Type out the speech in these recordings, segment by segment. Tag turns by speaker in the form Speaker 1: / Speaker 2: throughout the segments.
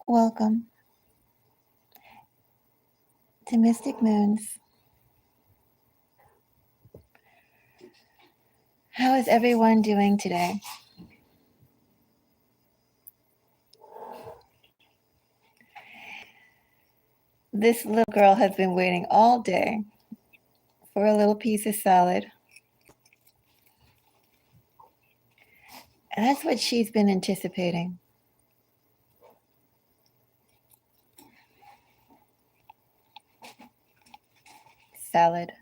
Speaker 1: Welcome to Mystic Moons. How is everyone doing today? This little girl has been waiting all day for a little piece of salad. And that's what she's been anticipating. Salad.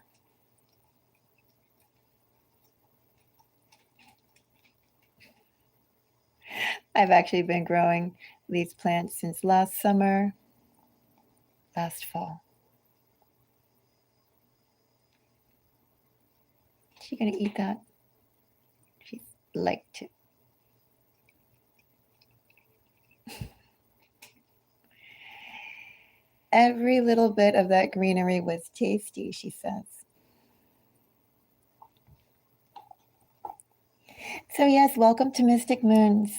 Speaker 1: I've actually been growing these plants since last summer, last fall. Is she gonna eat that? She'd like to. Every little bit of that greenery was tasty, she says. So yes, welcome to Mystic Moons.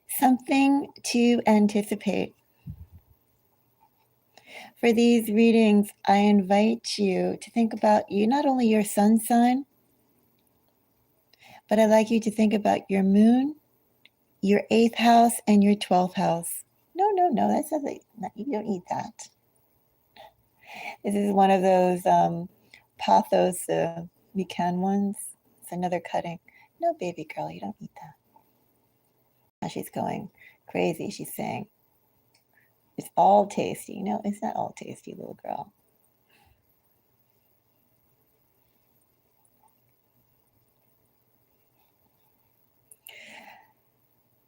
Speaker 1: Something to anticipate. For these readings, I invite you to think about not only your sun sign, but I'd like you to think about your moon, your 8th house, and your 12th house. No, that's not you don't eat that. This is one of those pathos weekend ones. It's another cutting. No, baby girl, you don't eat that. Now she's going crazy. She's saying, it's all tasty. No, it's not all tasty, little girl.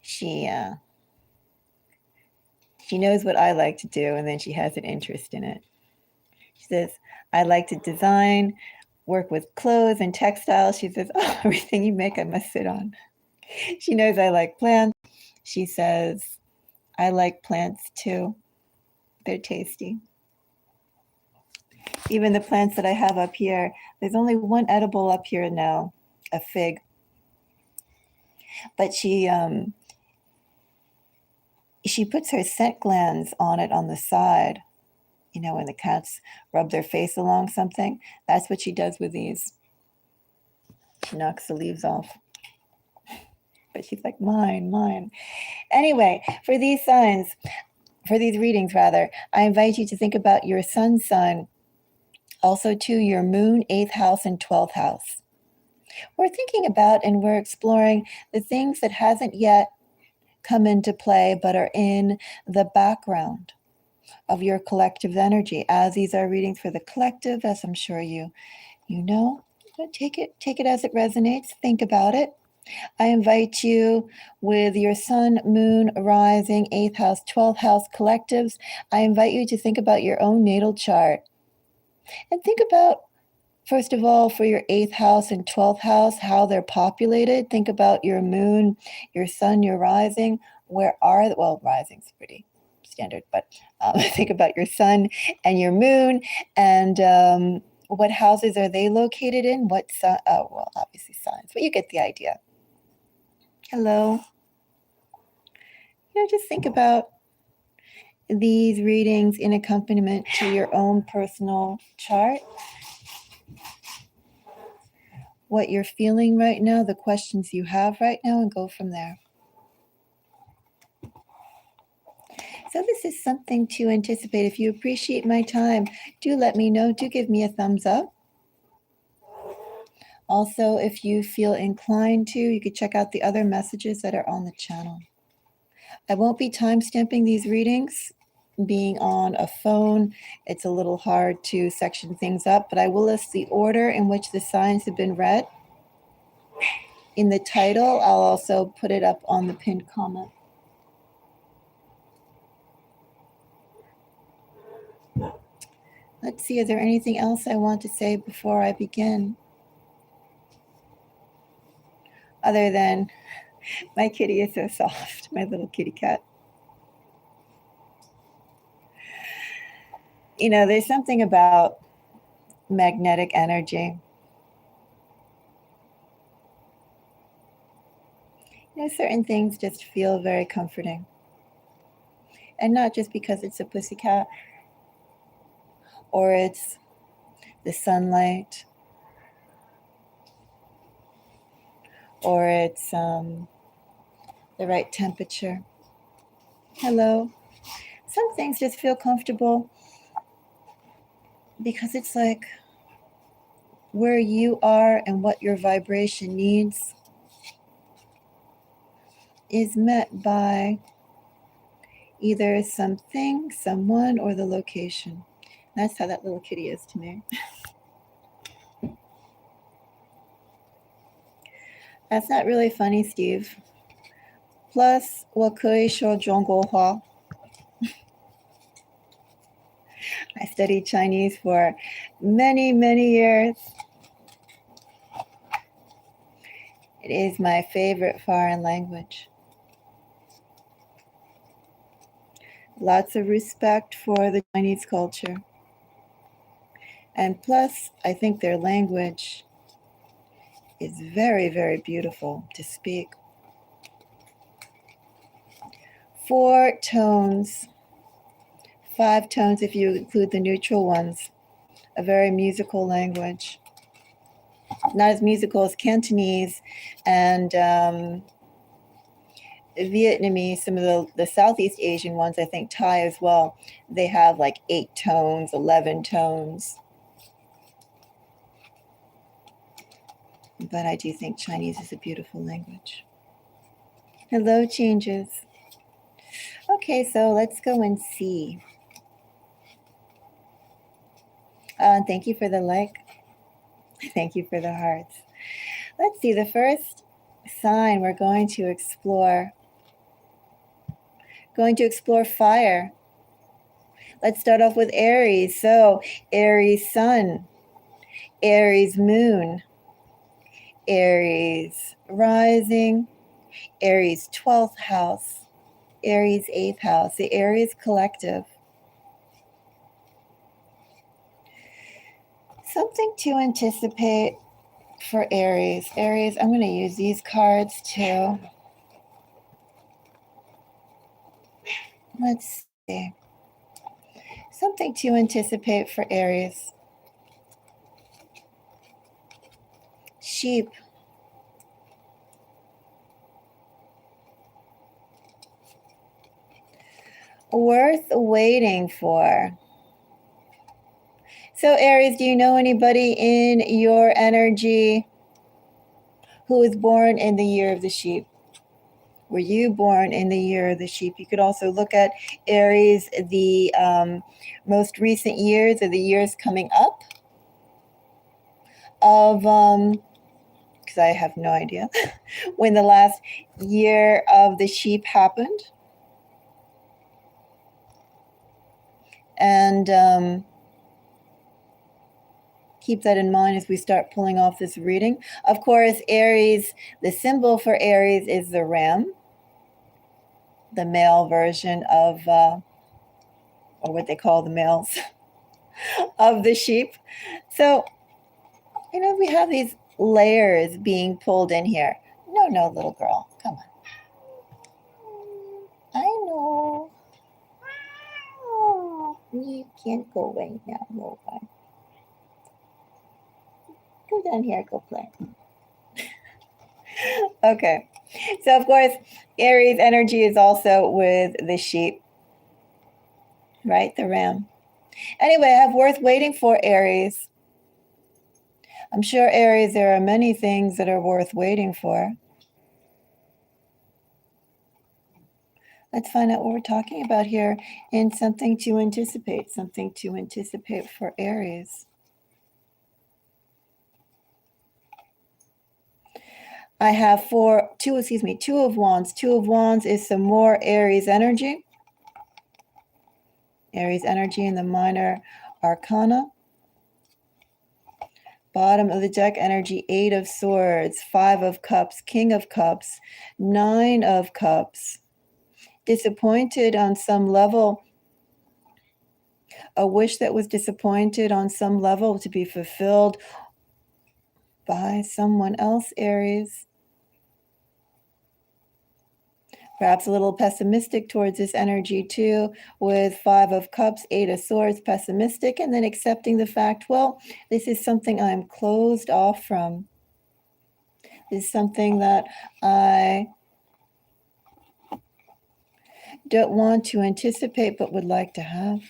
Speaker 1: She knows what I like to do, and then she has an interest in it. She says, I like to design, work with clothes and textiles. She says, oh, everything you make, I must sit on. She knows I like plants. She says, I like plants too. They're tasty. Even the plants that I have up here, there's only one edible up here now, a fig. But she puts her scent glands on it on the side. You know, when the cats rub their face along something, that's what she does with these. She knocks the leaves off. But she's like, mine. Anyway, for these readings, I invite you to think about your sun sign, also to your moon, 8th house, and 12th house. We're thinking about and we're exploring the things that hasn't yet come into play, but are in the background of your collective energy. As these are readings for the collective, as I'm sure you know, take it as it resonates. Think about it. I invite you with your sun, moon, rising, 8th house, 12th house collectives. I invite you to think about your own natal chart and think about, first of all, for your 8th house and 12th house, how they're populated. Think about your moon, your sun, your rising. Rising's pretty standard, but think about your sun and your moon, and what houses are they located in? Obviously signs, but you get the idea. Hello. Just think about these readings in accompaniment to your own personal chart. What you're feeling right now, the questions you have right now, and go from there. So this is something to anticipate. If you appreciate my time, do let me know. Do give me a thumbs up. Also, if you feel inclined to, you could check out the other messages that are on the channel. I won't be time-stamping these readings. Being on a phone, it's a little hard to section things up, but I will list the order in which the signs have been read. In the title, I'll also put it up on the pinned comment. Let's see, is there anything else I want to say before I begin? Other than my kitty is so soft, my little kitty cat. There's something about magnetic energy. Certain things just feel very comforting. And not just because it's a pussycat or it's the sunlight or it's the right temperature. Hello. Some things just feel comfortable because it's like where you are and what your vibration needs is met by either something, someone, or the location. That's how that little kitty is to me. That's not really funny, Steve. Plus, 我可以说中国话. I studied Chinese for many, many years. It is my favorite foreign language. Lots of respect for the Chinese culture. And plus, I think their language is very, very beautiful to speak. 4 tones, 5 tones if you include the neutral ones. A very musical language. Not as musical as Cantonese and Vietnamese, some of the Southeast Asian ones, I think Thai as well. They have like 8 tones, 11 tones. But I do think Chinese is a beautiful language. Hello, changes. Okay, so let's go and see. Thank you for the like. Thank you for the hearts. Let's see, the first sign we're going to explore. Going to explore fire. Let's start off with Aries. So, Aries sun, Aries moon, Aries rising, Aries 12th house, Aries 8th house, the Aries collective. Something to anticipate for Aries. Aries, I'm going to use these cards too. Let's see. Something to anticipate for Aries. Sheep. Worth waiting for. So Aries, do you know anybody in your energy who was born in the year of the sheep? Were you born in the year of the sheep? You could also look at Aries, the most recent years or the years coming up of, because I have no idea when the last year of the sheep happened. And keep that in mind as we start pulling off this reading. Of course, Aries, the symbol for Aries is the ram, the male version of, or what they call the males of the sheep. So, we have these layers being pulled in here. No, little girl, come on. I know. You can't go away now, no one. Go down here, go play. Okay. So, of course, Aries energy is also with the sheep, right? The ram. Anyway, I have worth waiting for, Aries. I'm sure, Aries, there are many things that are worth waiting for. Let's find out what we're talking about here in something to anticipate for Aries. I have two of wands. 2 of wands is some more Aries energy. Aries energy in the minor arcana. Bottom of the deck energy, 8 of swords, 5 of cups, king of cups, 9 of cups. Disappointed on some level. A wish that was disappointed on some level to be fulfilled by someone else, Aries. Perhaps a little pessimistic towards this energy too, with 5 of Cups, 8 of Swords, pessimistic, and then accepting the fact, well, this is something I'm closed off from. This is something that I don't want to anticipate but would like to have.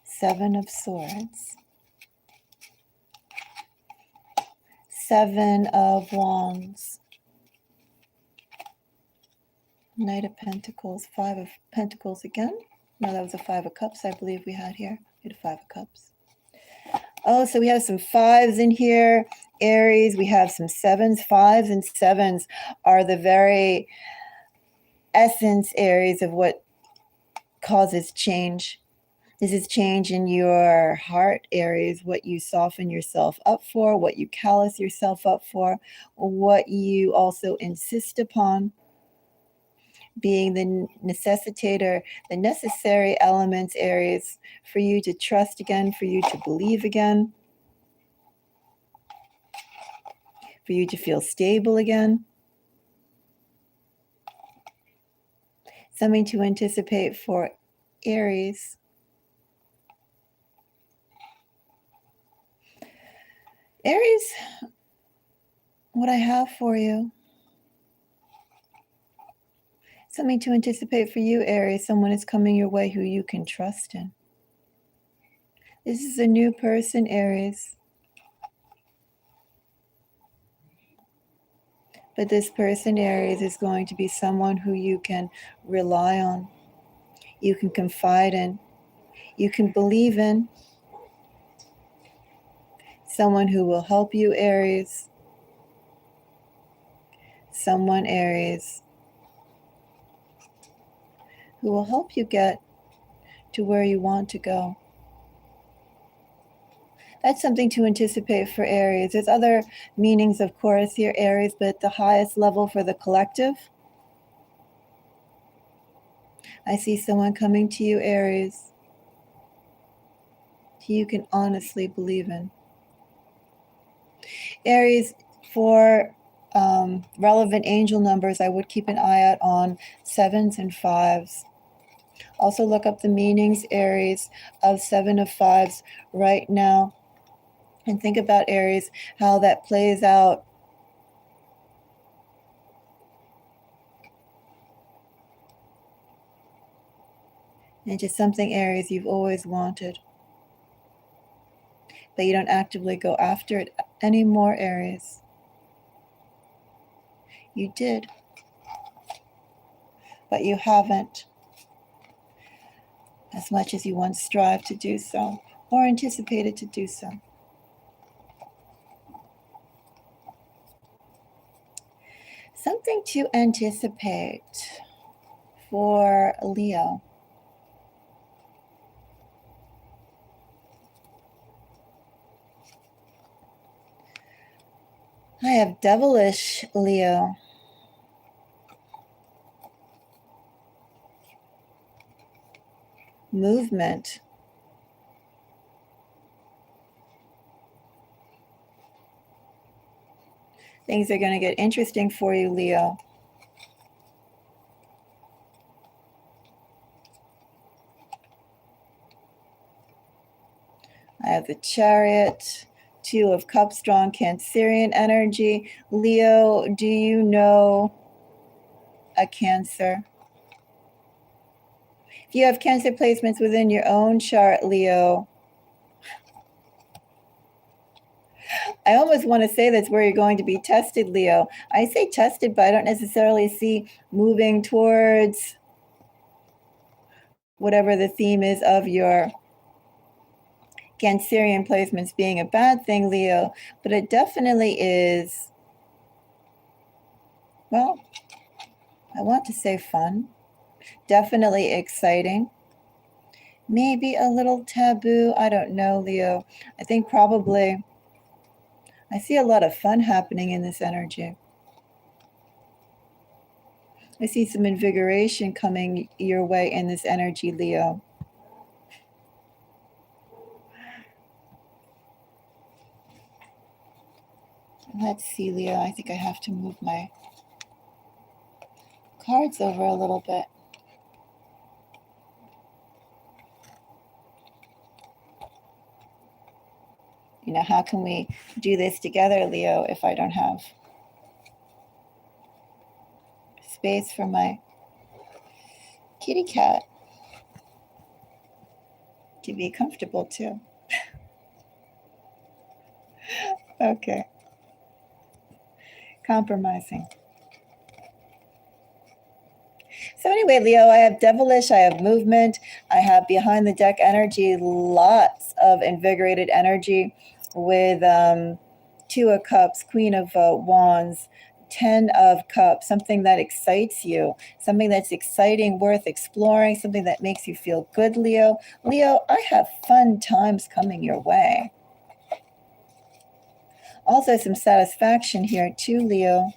Speaker 1: Seven of Swords. 7 of Wands. Knight of Pentacles. 5 of Pentacles again. No, that was a 5 of Cups I believe we had here. We had a 5 of Cups. Oh, so we have some 5s in here. Aries, we have some 7s. 5s and 7s are the very essence, Aries, of what causes change. This is change in your heart, Aries, what you soften yourself up for, what you callous yourself up for, what you also insist upon, being the necessitator, the necessary elements, Aries, for you to trust again, for you to believe again, for you to feel stable again. Something to anticipate for Aries. Aries, what I have for you, something to anticipate for you, Aries. Someone is coming your way who you can trust in. This is a new person, Aries. But this person, Aries, is going to be someone who you can rely on, you can confide in, you can believe in. Someone who will help you, Aries. Someone, Aries, who will help you get to where you want to go. That's something to anticipate for Aries. There's other meanings, of course, here, Aries, but at the highest level for the collective, I see someone coming to you, Aries, who you can honestly believe in. Aries, for relevant angel numbers, I would keep an eye out on 7s and 5s. Also look up the meanings, Aries, of 7 of 5s right now. And think about, Aries, how that plays out into something, Aries, you've always wanted. But you don't actively go after it anymore, Aries. You did, but you haven't as much as you once strived to do so or anticipated to do so. Something to anticipate for Leo. I have devilish Leo. Movement. Things are going to get interesting for you, Leo. I have the Chariot, 2 of Cups, strong Cancerian energy. Leo, do you know a Cancer? If you have Cancer placements within your own chart, Leo, I almost want to say that's where you're going to be tested, Leo. I say tested, but I don't necessarily see moving towards whatever the theme is of your Cancerian placements being a bad thing, Leo, but it definitely is, well, I want to say fun, definitely exciting, maybe a little taboo, I don't know, Leo. I think probably I see a lot of fun happening in this energy. I see some invigoration coming your way in this energy, Leo. Let's see, Leo. I think I have to move my cards over a little bit. You know, how can we do this together, Leo, if I don't have space for my kitty cat to be comfortable too? Okay. Compromising. So anyway, Leo, I have devilish, I have movement, I have behind the deck energy, lots of invigorated energy with Two of Cups, Queen of Wands, 10 of Cups, something that excites you, something that's exciting, worth exploring, something that makes you feel good, Leo. Leo, I have fun times coming your way. Also some satisfaction here too, Leo.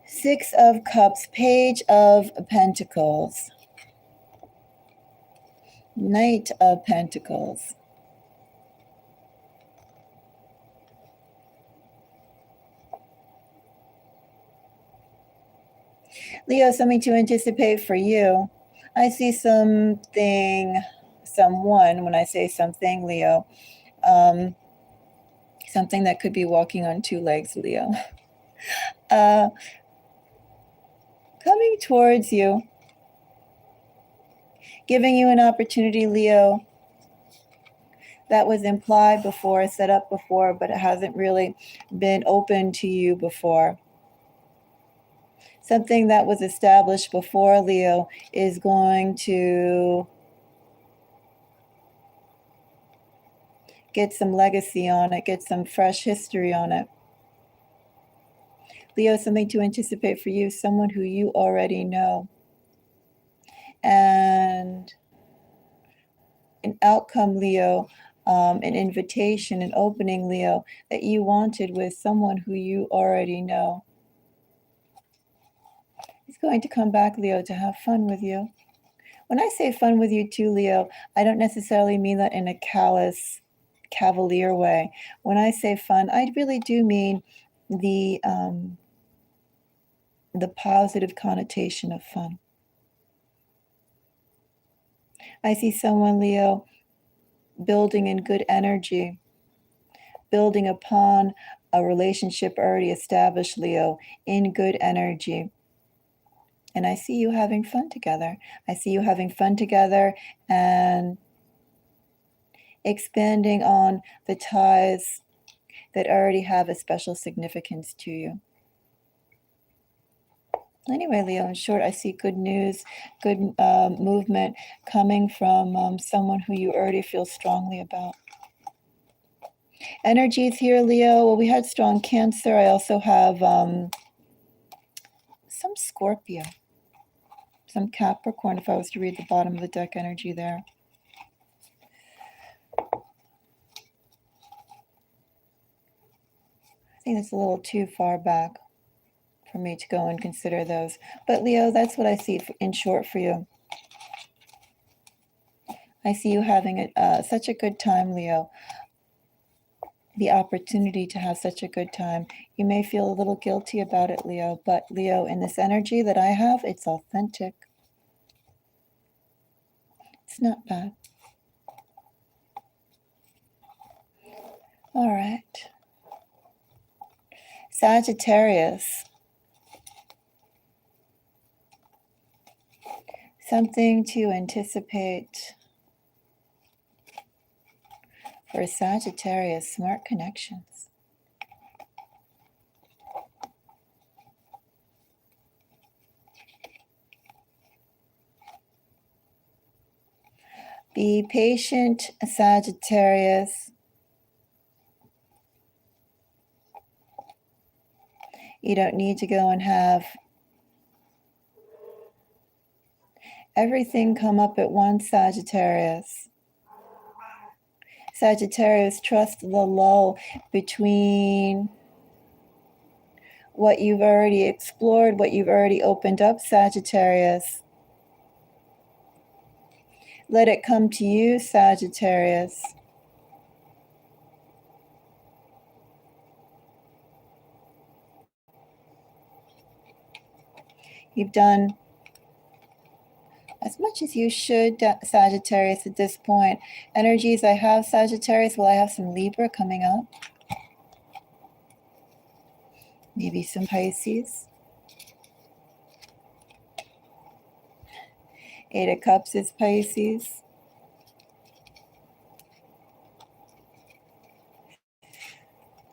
Speaker 1: Six of Cups, Page of Pentacles, Knight of Pentacles. Leo, something to anticipate for you. I see someone, when I say something, Leo, something that could be walking on two legs, Leo, coming towards you, giving you an opportunity, Leo, that was implied before, set up before, but it hasn't really been open to you before. Something that was established before, Leo, is going to get some legacy on it, get some fresh history on it. Leo, something to anticipate for you, someone who you already know. And an outcome, Leo, an invitation, an opening, Leo, that you wanted with someone who you already know. He's going to come back, Leo, to have fun with you. When I say fun with you too, Leo, I don't necessarily mean that in a callous, cavalier way. When I say fun, I really do mean the positive connotation of fun. I see someone, Leo, building in good energy, building upon a relationship already established, Leo, in good energy. And I see you having fun together. I see you having fun together and expanding on the ties that already have a special significance to you. Anyway, Leo, in short, I see good news, good movement coming from someone who you already feel strongly about. Energies here, Leo. Well, we had strong Cancer. I also have some Scorpio, some Capricorn, if I was to read the bottom of the deck energy there. I think that's a little too far back for me to go and consider those. But Leo, that's what I see in short for you. I see you having such a good time, Leo. The opportunity to have such a good time. You may feel a little guilty about it, Leo, but Leo, in this energy that I have, it's authentic. It's not bad. All right. Sagittarius. Something to anticipate for Sagittarius, smart connections. Be patient, Sagittarius. You don't need to go and have everything come up at once, Sagittarius. Sagittarius, trust the lull between what you've already explored, what you've already opened up, Sagittarius. Let it come to you, Sagittarius. You've done as much as you should, Sagittarius, at this point. Energies I have, Sagittarius. Well, I have some Libra coming up. Maybe some Pisces. 8 of Cups is Pisces.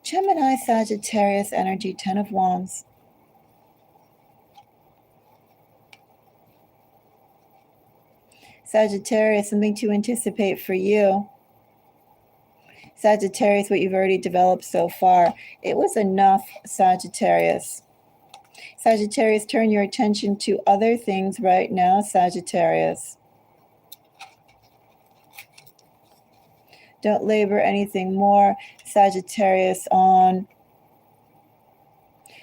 Speaker 1: Gemini, Sagittarius energy, 10 of Wands. Sagittarius, something to anticipate for you. Sagittarius, what you've already developed so far. It was enough, Sagittarius. Sagittarius, turn your attention to other things right now, Sagittarius. Don't labor anything more, Sagittarius, on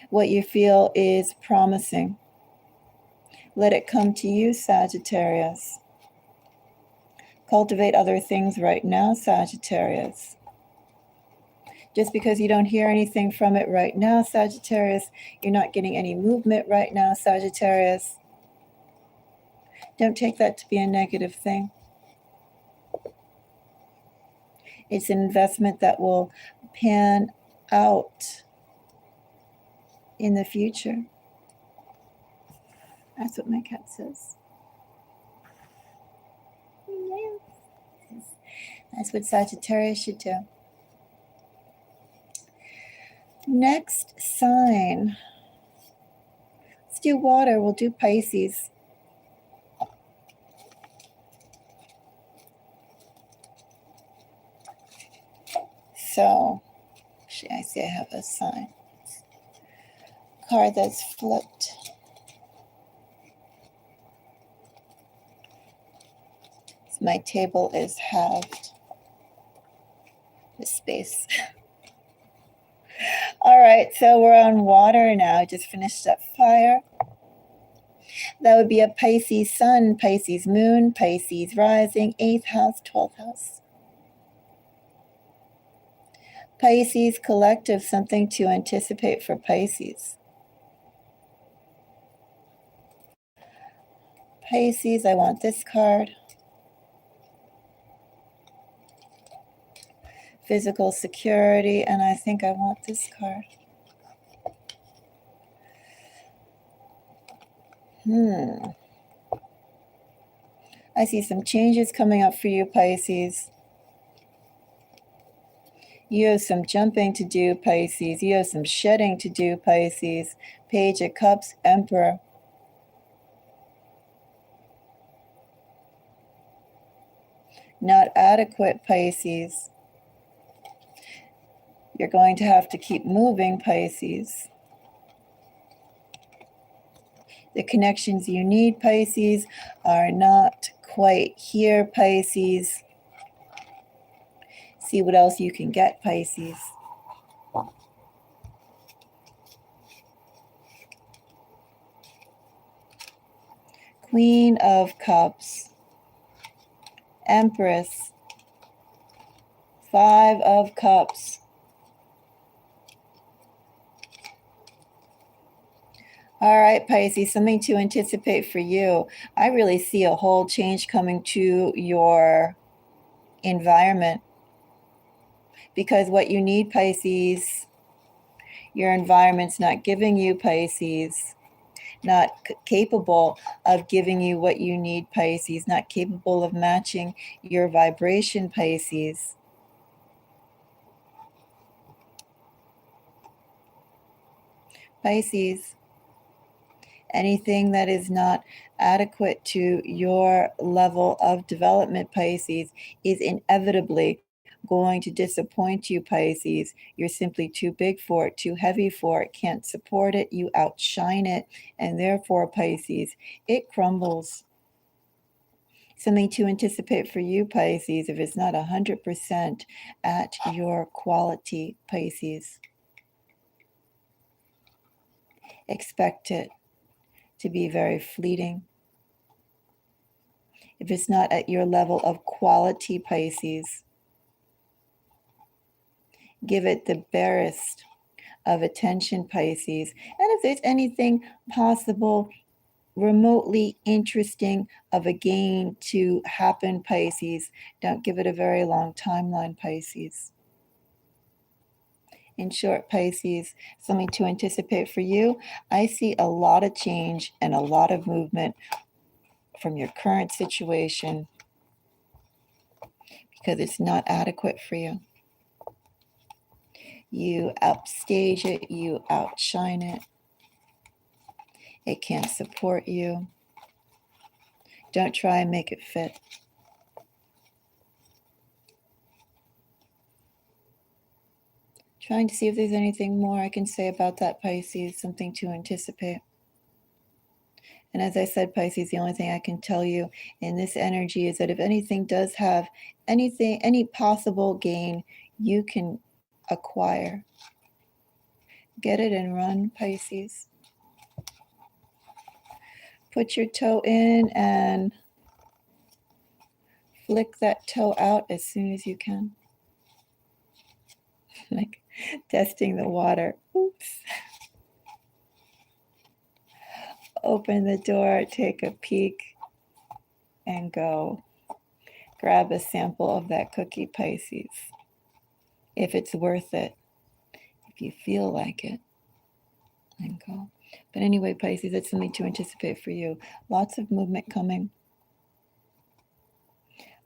Speaker 1: what you feel is promising. Let it come to you, Sagittarius. Cultivate other things right now, Sagittarius. Just because you don't hear anything from it right now, Sagittarius, you're not getting any movement right now, Sagittarius. Don't take that to be a negative thing. It's an investment that will pan out in the future. That's what my cat says. Yes. That's what Sagittarius should do. Next sign. Let's do water. We'll do Pisces. So, actually, I see I have a sign. Card that's flipped. So my table is halved. The space. All right, so we're on water now. I just finished up fire. That would be a Pisces sun, Pisces moon, Pisces rising, 8th house, 12th house. Pisces collective, something to anticipate for Pisces. Pisces, I want this card. Physical security, and I think I want this card. I see some changes coming up for you, Pisces. You have some jumping to do, Pisces. You have some shedding to do, Pisces. Page of Cups, Emperor. Not adequate, Pisces. You're going to have to keep moving, Pisces. The connections you need, Pisces, are not quite here, Pisces. See what else you can get, Pisces. Queen of Cups, Empress, 5 of Cups. All right, Pisces, something to anticipate for you. I really see a whole change coming to your environment. Because what you need, Pisces, your environment's not giving you, Pisces. Not capable of giving you what you need, Pisces. Not capable of matching your vibration, Pisces. Pisces, anything that is not adequate to your level of development, Pisces, is inevitably going to disappoint you, Pisces. You're simply too big for it, too heavy for it, can't support it, you outshine it, and therefore, Pisces, it crumbles. Something to anticipate for you, Pisces, if it's not 100% at your quality, Pisces. Expect it to be very fleeting. If it's not at your level of quality, Pisces, give it the barest of attention, Pisces. And if there's anything possible, remotely interesting of a gain to happen, Pisces, don't give it a very long timeline, Pisces. In short, Pisces, something to anticipate for you. I see a lot of change and a lot of movement from your current situation because it's not adequate for you. You upstage it, you outshine it. It can't support you. Don't try and make it fit. Trying to see if there's anything more I can say about that, Pisces, something to anticipate. And as I said, Pisces, the only thing I can tell you in this energy is that if anything does have any possible gain you can acquire, get it and run, Pisces. Put your toe in and flick that toe out as soon as you can. Like testing the water. Oops. Open the door, take a peek, and go. Grab a sample of that cookie, Pisces. If it's worth it, if you feel like it, and go. But anyway, Pisces, that's something to anticipate for you. Lots of movement coming.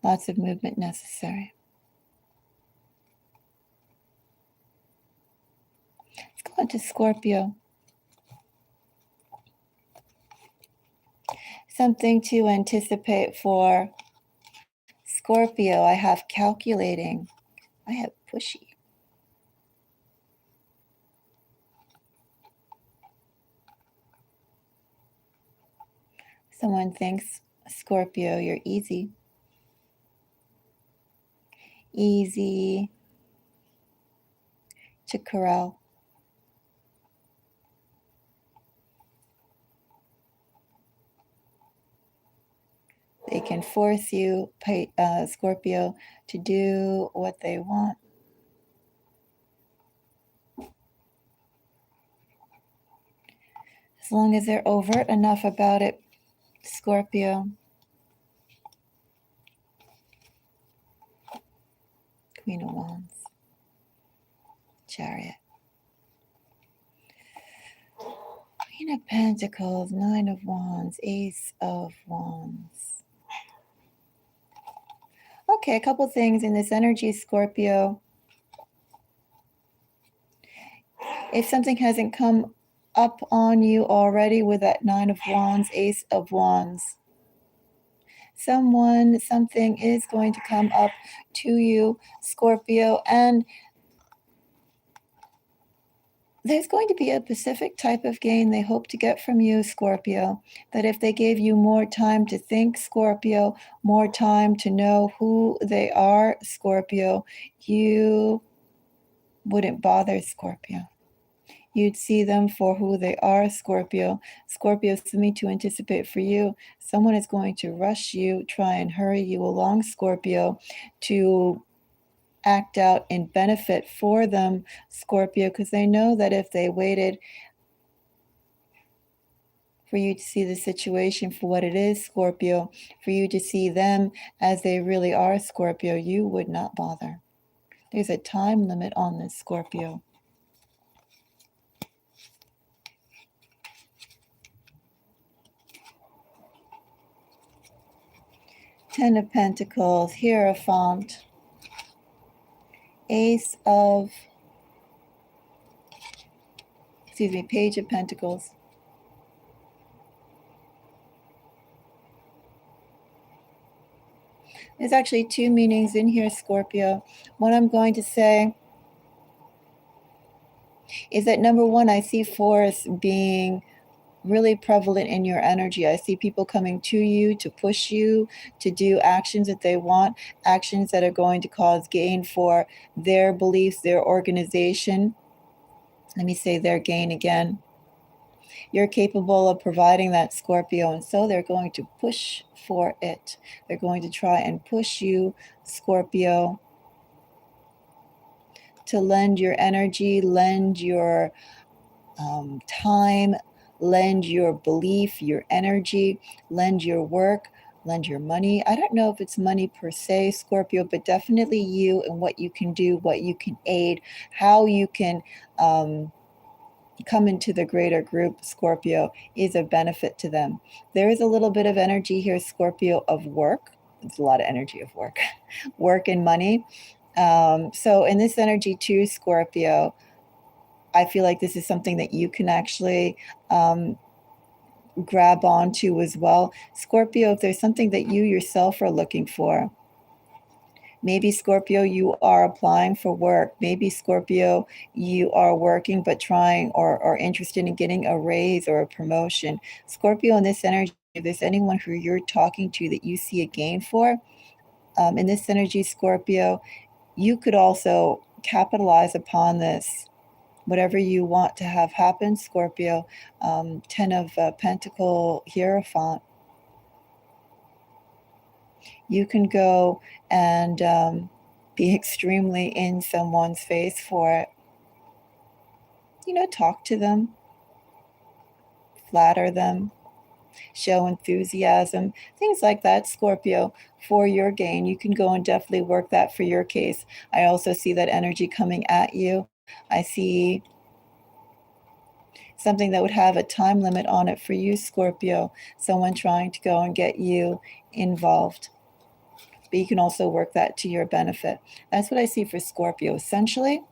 Speaker 1: Lots of movement necessary. Let's go on to Scorpio. Something to anticipate for Scorpio. I have calculating. I have pushy. Someone thinks, Scorpio, you're easy. Easy to corral. They can force you, Scorpio, to do what they want. As long as they're overt enough about it, Scorpio. Queen of Wands. Chariot. Queen of Pentacles, Nine of Wands, Ace of Wands. Okay, a couple things in this energy, Scorpio. If something hasn't come up on you already with that Nine of Wands, Ace of Wands, something is going to come up to you, Scorpio, and there's going to be a specific type of gain they hope to get from you, Scorpio, that if they gave you more time to think, Scorpio, more time to know who they are, Scorpio, you wouldn't bother, Scorpio. You'd see them for who they are, Scorpio. Scorpio, something to anticipate for you. Someone is going to rush you, try and hurry you along, Scorpio, to act out in benefit for them, Scorpio, because they know that if they waited for you to see the situation for what it is, Scorpio, for you to see them as they really are, Scorpio, you would not bother. There's a time limit on this, Scorpio. Ten of Pentacles, Hierophant, Page of Pentacles. There's actually two meanings in here, Scorpio. What I'm going to say is that number one, I see force being really prevalent in your energy. I see people coming to you to push you to do actions that they want, actions that are going to cause gain for their beliefs, their organization. Let me say their gain again. You're capable of providing that, Scorpio, and so they're going to push for it. They're going to try and push you, Scorpio, to lend your energy, lend your time, lend your belief, your energy, lend your work, lend your money. I don't know if it's money per se, Scorpio, but definitely you and what you can do, what you can aid, how you can come into the greater group, Scorpio, is a benefit to them. There is a little bit of energy here, Scorpio, of work. It's a lot of energy of work, work and money. So in this energy too, Scorpio, I feel like this is something that you can actually grab onto as well. Scorpio, if there's something that you yourself are looking for, maybe Scorpio, you are applying for work. Maybe Scorpio, you are working but trying or interested in getting a raise or a promotion. Scorpio, in this energy, if there's anyone who you're talking to that you see a gain for, in this energy, Scorpio, you could also capitalize upon this. Whatever you want to have happen, Scorpio, 10 of Pentacle Hierophant, you can go and be extremely in someone's face for it. You know, talk to them, flatter them, show enthusiasm, things like that, Scorpio, for your gain. You can go and definitely work that for your case. I also see that energy coming at you. I see something that would have a time limit on it for you, Scorpio, someone trying to go and get you involved. But you can also work that to your benefit. That's what I see for Scorpio. Essentially,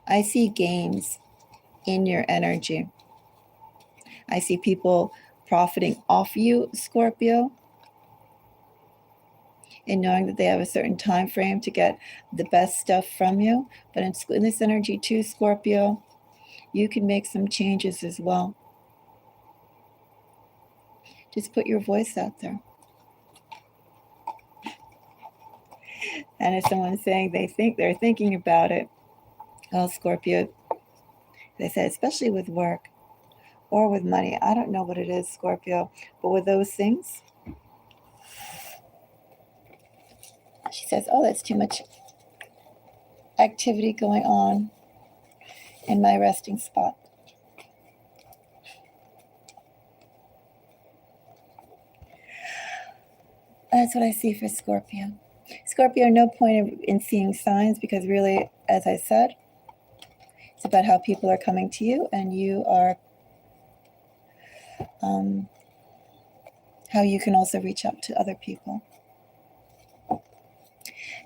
Speaker 1: I see gains in your energy. I see people profiting off you, Scorpio, and knowing that they have a certain time frame to get the best stuff from you. But in this energy too, Scorpio, you can make some changes as well. Just put your voice out there. And if someone's saying they're thinking about it, well, Scorpio, they said, especially with work or with money. I don't know what it is, Scorpio, but with those things, she says, oh, that's too much activity going on in my resting spot. That's what I see for Scorpio. Scorpio, no point in seeing signs, because really, as I said, it's about how people are coming to you, and you are how you can also reach out to other people.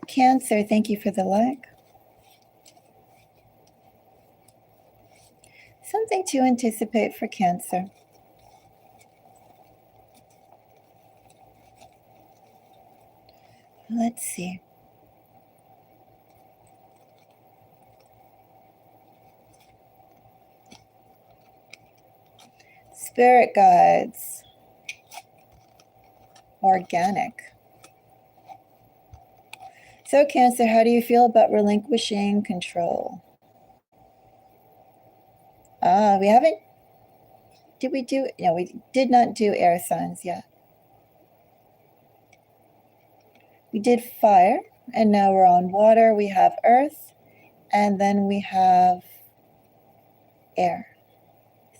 Speaker 1: Cancer, thank you for the like. Something to anticipate for Cancer. Let's see. Spirit guides. Organic. So Cancer, how do you feel about relinquishing control? We haven't, did we do, no, we did not do air signs yet. We did fire, and now we're on water. We have earth, and then we have air.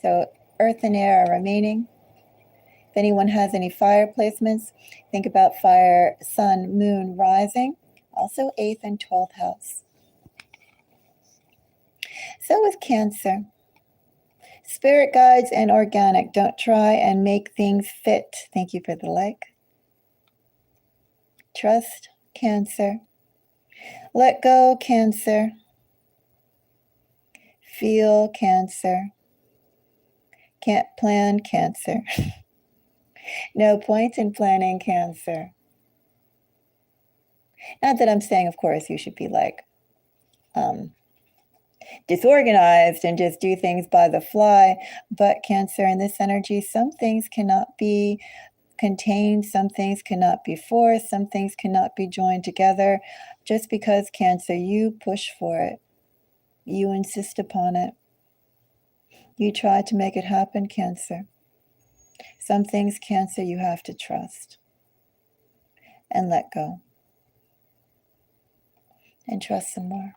Speaker 1: So earth and air are remaining. If anyone has any fire placements, think about fire, sun, moon, rising. Also 8th and 12th house. So with Cancer, spirit guides and organic. Don't try and make things fit. Thank you for the like. Trust, Cancer. Let go, Cancer. Feel, Cancer. Can't plan, Cancer. No point in planning, Cancer. Not that I'm saying, of course, you should be like disorganized and just do things by the fly, but Cancer, in this energy, some things cannot be contained, some things cannot be forced, some things cannot be joined together. Just because, Cancer, you push for it, you insist upon it, You try to make it happen, Cancer. Some things, Cancer, you have to trust and let go. And trust some more.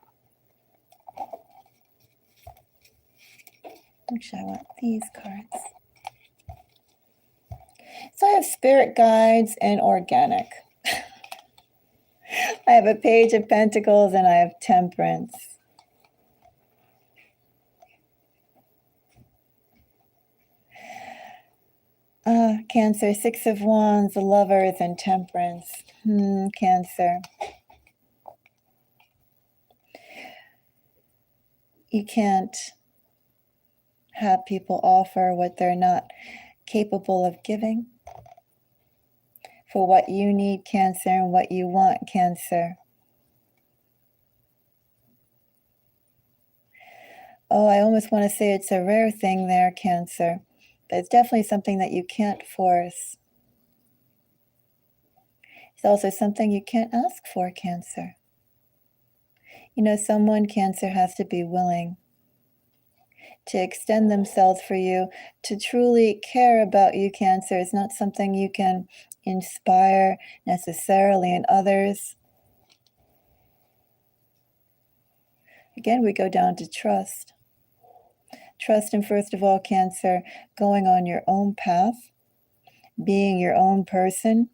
Speaker 1: Actually, I want these cards. So I have spirit guides and organic. I have a page of pentacles and I have temperance. Cancer, 6 of Wands, the Lovers, and Temperance. Cancer. You can't have people offer what they're not capable of giving. For what you need, Cancer, and what you want, Cancer. Oh, I almost want to say it's a rare thing there, Cancer. But it's definitely something that you can't force. It's also something you can't ask for, Cancer. You know, someone, Cancer, has to be willing to extend themselves for you, to truly care about you, Cancer. It's not something you can inspire necessarily in others. Again, we go down to trust. Trust in, first of all, Cancer, going on your own path, being your own person,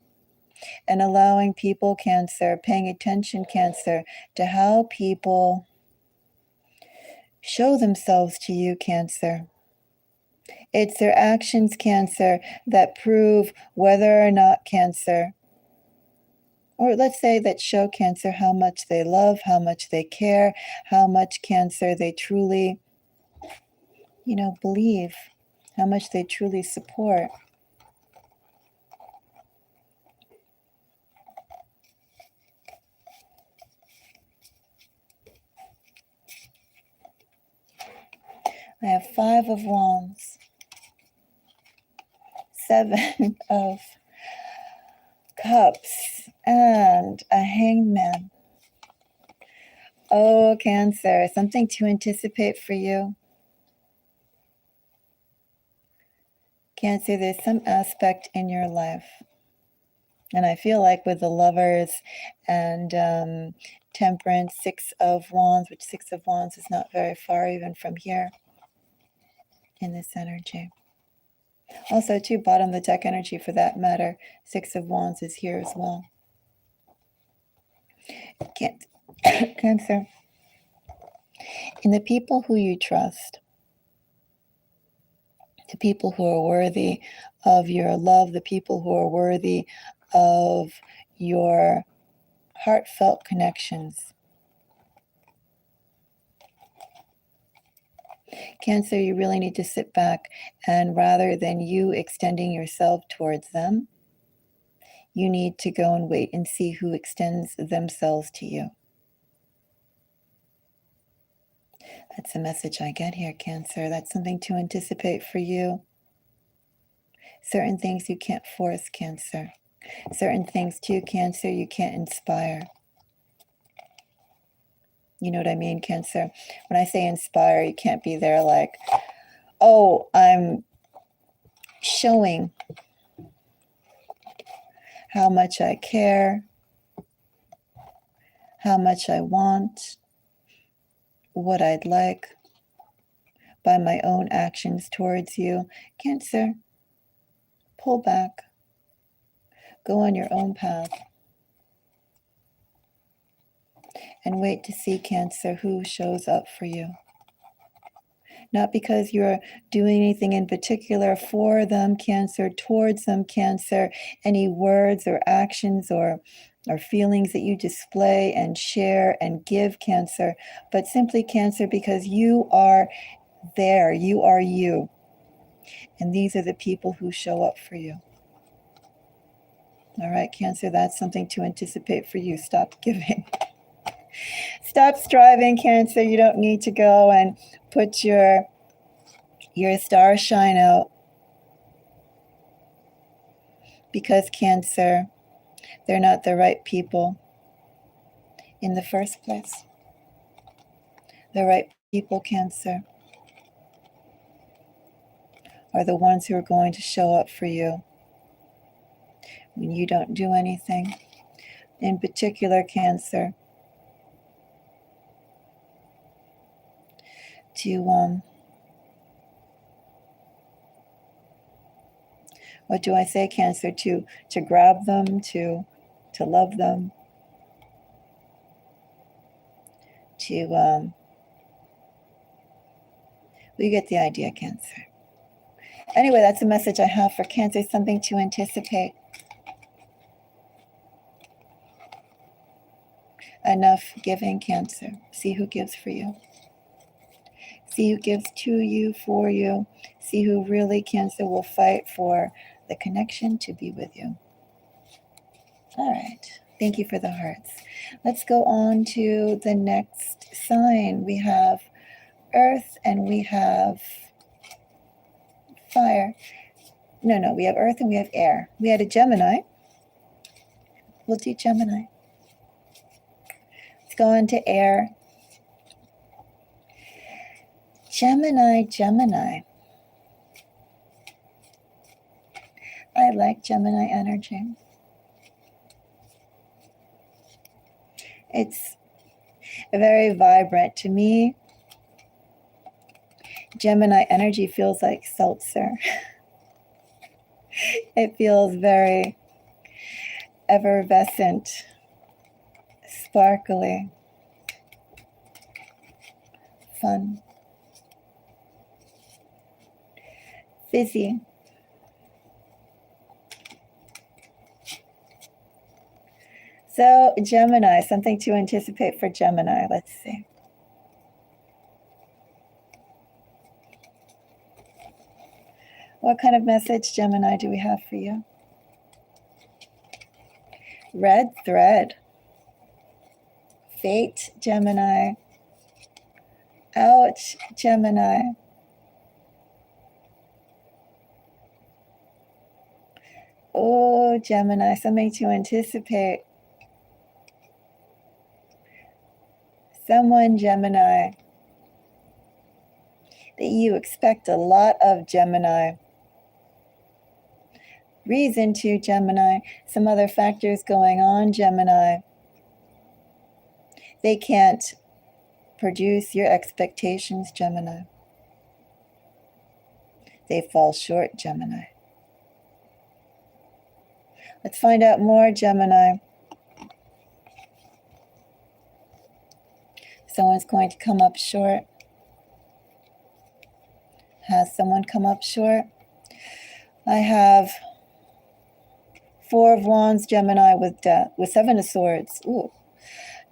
Speaker 1: and allowing people, Cancer, paying attention, Cancer, to how people show themselves to you, Cancer. It's their actions, Cancer, that prove whether or not, Cancer, or let's say that show, Cancer, how much they love, how much they care, how much, Cancer, they truly, believe, how much they truly support. I have 5 of Wands, 7 of Cups, and a Hanged Man. Oh, Cancer, something to anticipate for you. Cancer, there's some aspect in your life, and I feel like with the Lovers and Temperance, 6 of Wands, which 6 of Wands is not very far even from here in this energy. Also, too, bottom of the deck energy for that matter, 6 of Wands is here as well. Cancer, in the people who you trust, the people who are worthy of your love, the people who are worthy of your heartfelt connections. Cancer, you really need to sit back and rather than you extending yourself towards them, you need to go and wait and see who extends themselves to you. That's the message I get here, Cancer. That's something to anticipate for you. Certain things you can't force, Cancer. Certain things, too, Cancer, you can't inspire. You know what I mean, Cancer? When I say inspire, you can't be there like, oh, I'm showing how much I care, how much I want, what I'd like by my own actions towards you. Cancer, pull back. Go on your own path. And wait to see, Cancer, who shows up for you. Not because you're doing anything in particular for them, Cancer, towards them, Cancer, any words or actions or feelings that you display and share and give, Cancer, but simply, Cancer, because you are there, you are you. And these are the people who show up for you. All right, Cancer, that's something to anticipate for you. Stop giving. Stop striving, Cancer. You don't need to go and put your star shine out. Because, Cancer, they're not the right people in the first place. The right people, Cancer, are the ones who are going to show up for you when you don't do anything. In particular, Cancer, to what do I say, Cancer? To grab them, to love them, to we get the idea, Cancer. Anyway, that's a message I have for Cancer, something to anticipate. Enough giving, Cancer. See who gives for you. See who gives to you, for you. See who really, Cancer, will fight for the connection to be with you. All right. Thank you for the hearts. Let's go on to the next sign. We have Earth and we have fire. No, we have Earth and we have air. We had a Gemini. We'll do Gemini. Let's go on to air. Gemini. I like Gemini energy. It's very vibrant. To me, Gemini energy feels like seltzer. It feels very effervescent, sparkly, fun, fizzy. So Gemini, something to anticipate for Gemini. Let's see. What kind of message, Gemini, do we have for you? Red thread. Fate, Gemini. Ouch, Gemini. Oh, Gemini, something to anticipate. Someone, Gemini, that you expect a lot of, Gemini. Reason to, Gemini. Some other factors going on, Gemini. They can't produce your expectations, Gemini. They fall short, Gemini. Let's find out more, Gemini. Someone's going to come up short. Has someone come up short? I have Four of Wands, Gemini, with Seven of Swords. Ooh.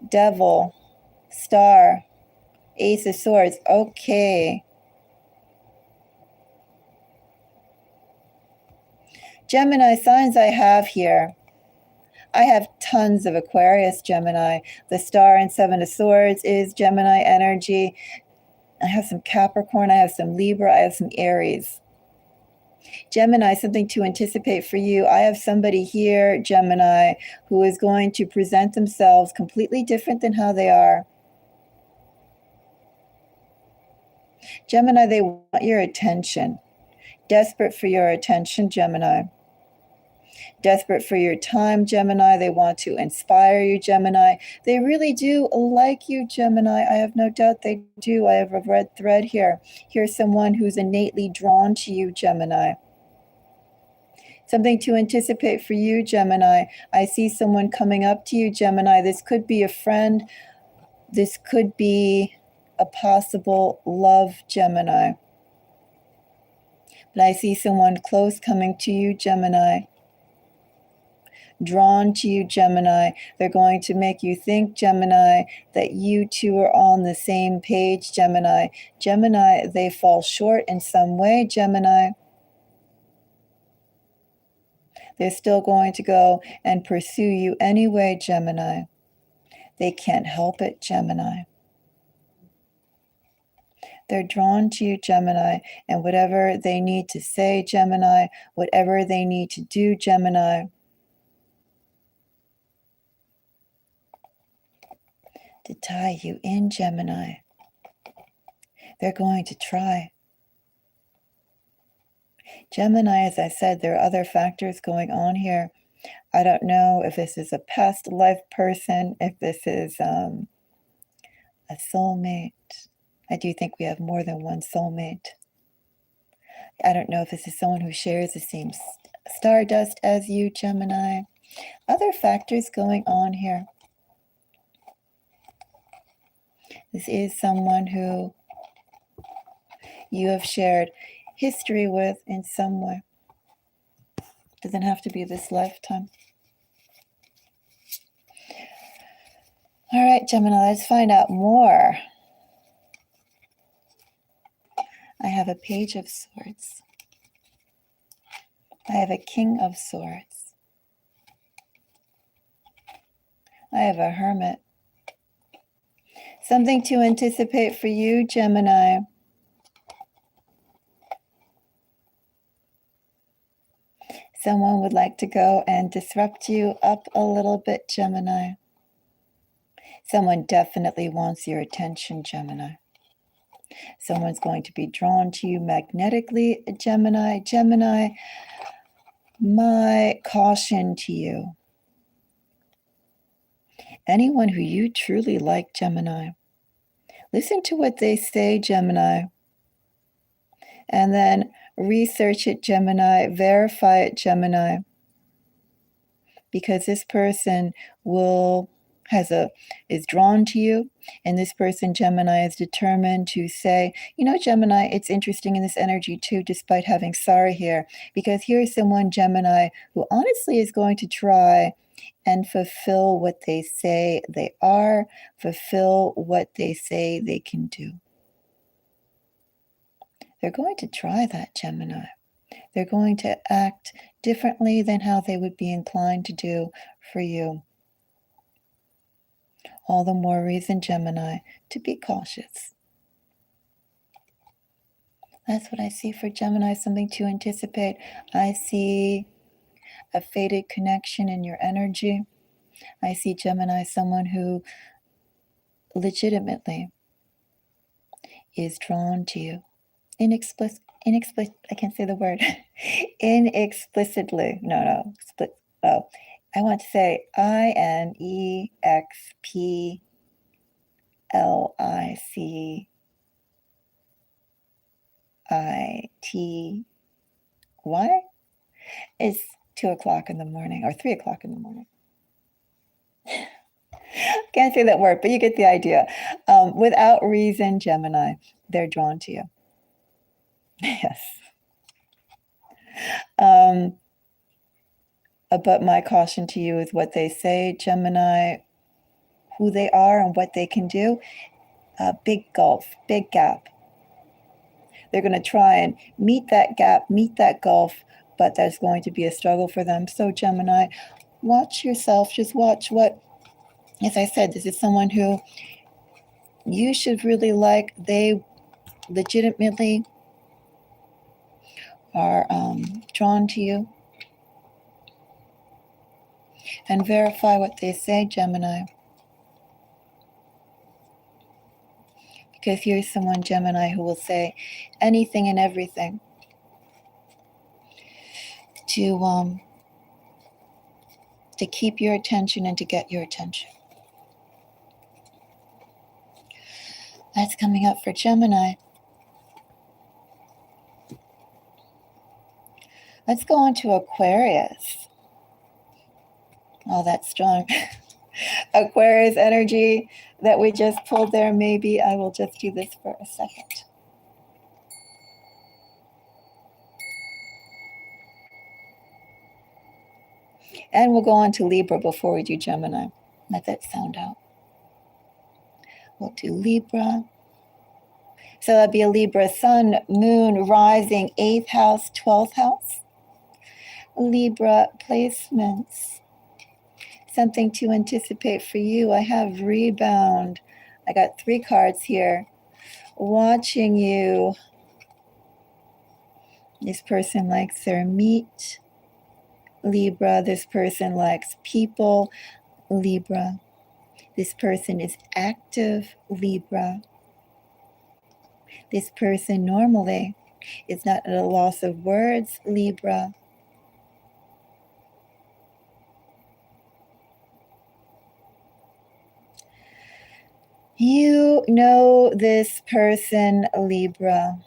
Speaker 1: Devil, Star, Ace of Swords. Okay. Gemini signs I have here. I have tons of Aquarius, Gemini. The Star and Seven of Swords is Gemini energy. I have some Capricorn. I have some Libra. I have some Aries. Gemini, something to anticipate for you. I have somebody here, Gemini, who is going to present themselves completely different than how they are. Gemini, they want your attention. Desperate for your attention, Gemini. Desperate for your time, Gemini. They want to inspire you, Gemini. They really do like you, Gemini. I have no doubt they do. I have a red thread here. Here's someone who's innately drawn to you, Gemini. Something to anticipate for you, Gemini. I see someone coming up to you, Gemini. This could be a friend. This could be a possible love, Gemini. But I see someone close coming to you, Gemini. Drawn to you, Gemini. They're going to make you think, Gemini, that you two are on the same page, Gemini. Gemini, they fall short in some way, Gemini. They're still going to go and pursue you anyway, Gemini. They can't help it, Gemini. They're drawn to you, Gemini, and whatever they need to say, Gemini, whatever they need to do, Gemini, to tie you in, Gemini, they're going to try. Gemini, as I said, there are other factors going on here. I don't know if this is a past life person, if this is a soulmate. I do think we have more than one soulmate. I don't know if this is someone who shares the same stardust as you, Gemini. Other factors going on here. This is someone who you have shared history with in some way. Doesn't have to be this lifetime. All right, Gemini, let's find out more. I have a Page of Swords. I have a King of Swords. I have a Hermit. Something to anticipate for you, Gemini. Someone would like to go and disrupt you up a little bit, Gemini. Someone definitely wants your attention, Gemini. Someone's going to be drawn to you magnetically, Gemini. Gemini, my caution to you. Anyone who you truly like, Gemini, listen to what they say, Gemini, and then research it, Gemini, verify it, Gemini, because this person is drawn to you, and this person, Gemini, is determined to say, you know, Gemini, it's interesting in this energy too, despite having sorry here, because here's someone, Gemini, who honestly is going to try and fulfill what they say they are, fulfill what they say they can do. They're going to try that, Gemini. They're going to act differently than how they would be inclined to do for you. All the more reason, Gemini, to be cautious. That's what I see for Gemini, something to anticipate. I see a fated connection in your energy. I see, Gemini, someone who legitimately is drawn to you. I can't say the word. Inexplicitly. I want to say INEXPLICITY. It's 2:00 in the morning or 3:00 in the morning. Can't say that word, but you get the idea. Without reason, Gemini, they're drawn to you. Yes. But my caution to you is what they say, Gemini, who they are and what they can do. Big gulf, big gap. They're going to try and meet that gap, meet that gulf, but there's going to be a struggle for them. So Gemini, watch yourself. Just watch what, as I said, this is someone who you should really like. They legitimately are drawn to you. And verify what they say, Gemini. Because here's someone, Gemini, who will say anything and everything to keep your attention and to get your attention. That's coming up for Gemini. Let's go on to Aquarius. Oh, that's strong. Aquarius energy that we just pulled there. Maybe I will just do this for a second. And we'll go on to Libra before we do Gemini. Let that sound out. We'll do Libra. So that'd be a Libra, Sun, Moon, Rising, 8th house, 12th house. Libra placements. Something to anticipate for you. I have Rebound. I got 3 cards here. Watching you. This person likes their meat. Libra. This person likes people. Libra. This person is active. Libra. This person normally It's not a loss of words, Libra. You know this person, Libra.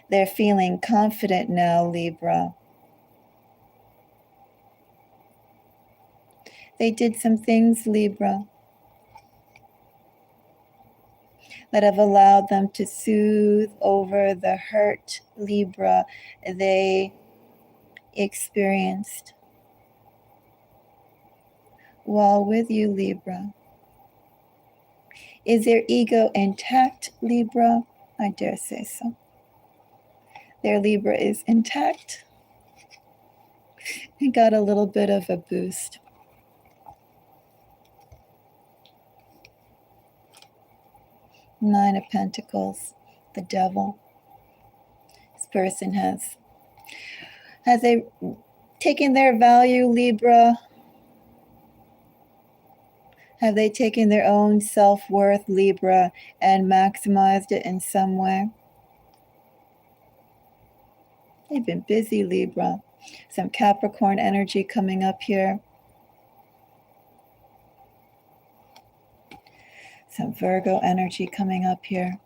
Speaker 1: They're feeling confident now, Libra. They did some things, Libra, that have allowed them to soothe over the hurt, Libra, they experienced while with you, Libra. Is their ego intact, Libra? I dare say so. Their Libra is intact. It got a little bit of a boost. Nine of Pentacles, the Devil. This person has they taken their value, Libra? Have they taken their own self-worth, Libra, and maximized it in some way? They've been busy, Libra. Some Capricorn energy coming up here. Some Virgo energy coming up here.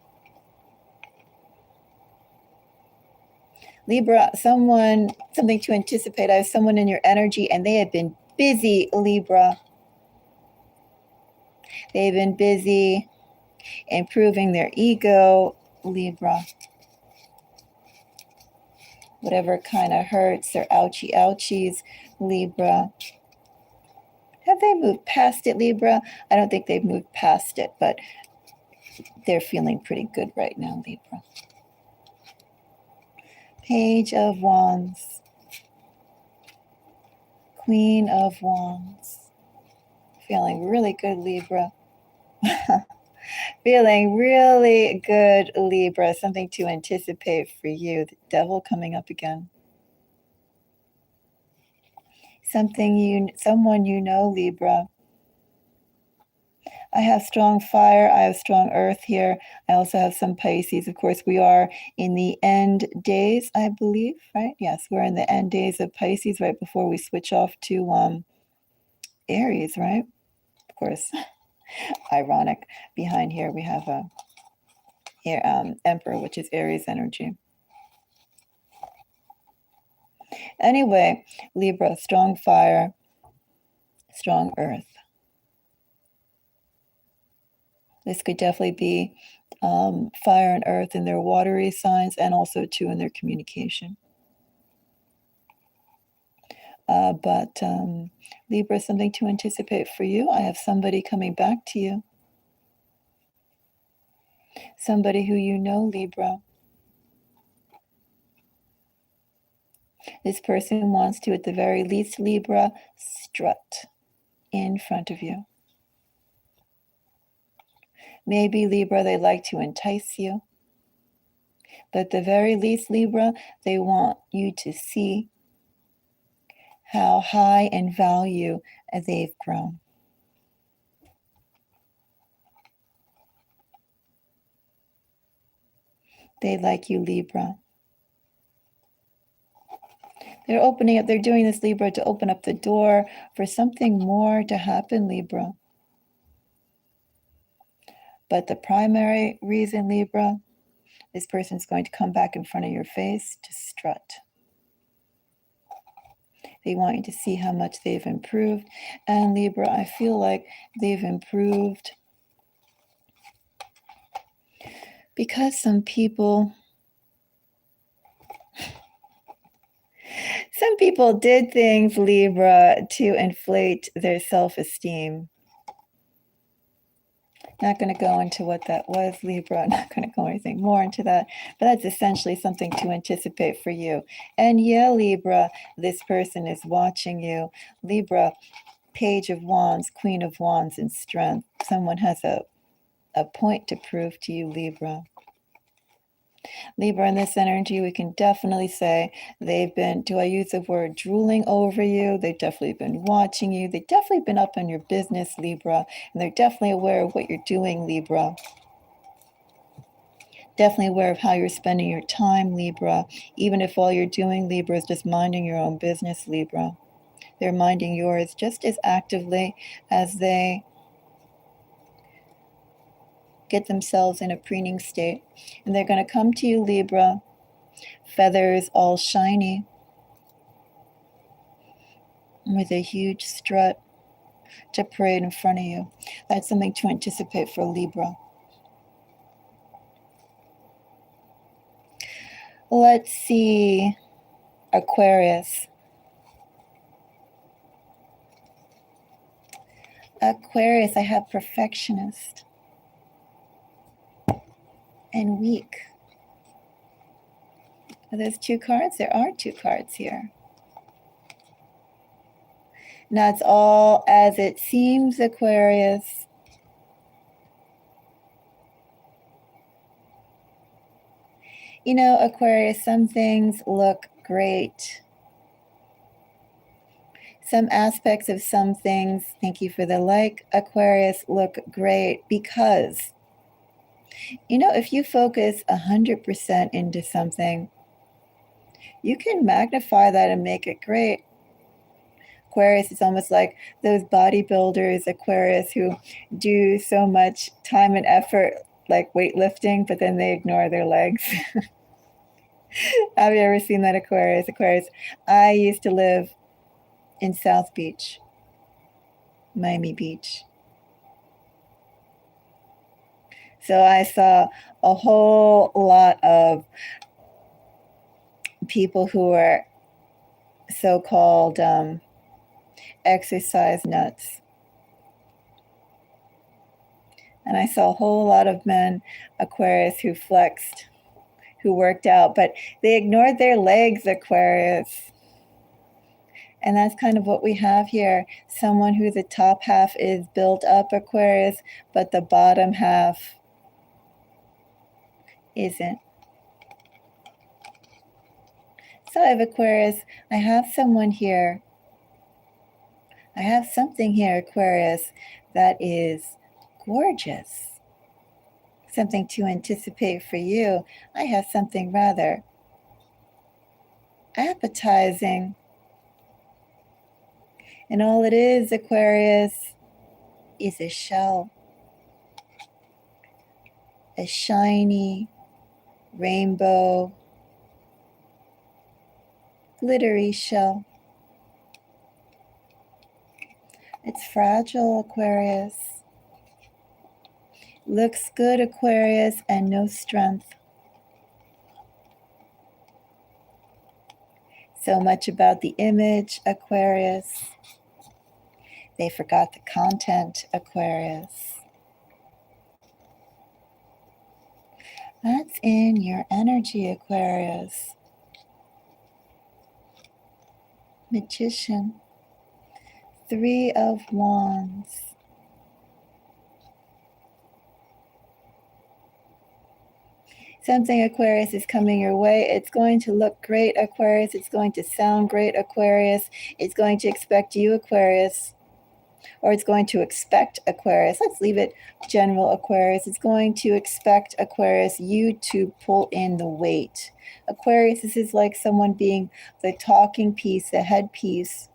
Speaker 1: Libra, something to anticipate. I have someone in your energy and they have been busy, Libra. They've been busy improving their ego, Libra. Whatever kind of hurts or ouchies, Libra. Have they moved past it, Libra? I don't think they've moved past it, but they're feeling pretty good right now, Libra. Page of Wands. Queen of Wands. Feeling really good, Libra. Feeling really good, Libra. Something to anticipate for you. The Devil coming up again. Someone you know, Libra. I have strong fire. I have strong earth here. I also have some Pisces. Of course, we are in the end days, I believe, right? Yes, we're in the end days of Pisces right before we switch off to Aries, right? Of course, ironic. Behind here, we have a Emperor, which is Aries energy. Anyway, Libra, strong fire, strong earth. This could definitely be fire and earth in their watery signs and also too in their communication. But Libra, something to anticipate for you. I have somebody coming back to you. Somebody who you know, Libra. This person wants to, at the very least, Libra, strut in front of you. Maybe, Libra, they like to entice you. But at the very least, Libra, they want you to see how high in value they've grown. They like you, Libra. They're doing this, Libra, to open up the door for something more to happen, Libra. But the primary reason, Libra, this person's going to come back in front of your face to strut. They want you to see how much they've improved. And Libra, I feel like they've improved because some people did things, Libra, to inflate their self-esteem. Not going to go into what that was, Libra. Not going to go anything more into that. But that's essentially something to anticipate for you. And yeah, Libra, this person is watching you. Libra, Page of Wands, Queen of Wands, and Strength. Someone has a point to prove to you, Libra. Libra, in this energy, we can definitely say they've been, do I use the word drooling over you? They've definitely been watching you. They've definitely been up on your business, Libra, and they're definitely aware of what you're doing, Libra. Definitely aware of how you're spending your time, Libra, even if all you're doing, Libra, is just minding your own business, Libra. They're minding yours just as actively as they get themselves in a preening state. And they're going to come to you, Libra, feathers all shiny, with a huge strut to parade in front of you. That's something to anticipate for Libra. Let's see, Aquarius. Aquarius, I have perfectionist and weak. Are those two cards? There are two cards here. Now it's all as it seems, Aquarius. You know, Aquarius, some things look great. Some aspects of some things, thank you for the like, Aquarius, look great because, you know, if you focus 100% into something, you can magnify that and make it great. Aquarius is almost like those bodybuilders, Aquarius, who do so much time and effort, like weightlifting, but then they ignore their legs. Have you ever seen that, Aquarius? Aquarius, I used to live in South Beach, Miami Beach. So I saw a whole lot of people who were so-called exercise nuts. And I saw a whole lot of men, Aquarius, who flexed, who worked out, but they ignored their legs, Aquarius. And that's kind of what we have here. Someone who the top half is built up, Aquarius, but the bottom half isn't. So I have Aquarius. I have someone here. I have something here, Aquarius, that is gorgeous. Something to anticipate for you. I have something rather appetizing. And all it is, Aquarius, is a shell. A shiny, rainbow, glittery shell. It's fragile, Aquarius. Looks good, Aquarius, and no strength. So much about the image, Aquarius. They forgot the content, Aquarius. That's in your energy, Aquarius. Magician. 3 of Wands. Something, Aquarius, is coming your way. It's going to look great, Aquarius. It's going to sound great, Aquarius. It's going to expect you, Aquarius. Or it's going to expect, Aquarius. Let's leave it general, Aquarius. It's going to expect, Aquarius, you to pull in the weight. Aquarius, this is like someone being the talking piece, the headpiece.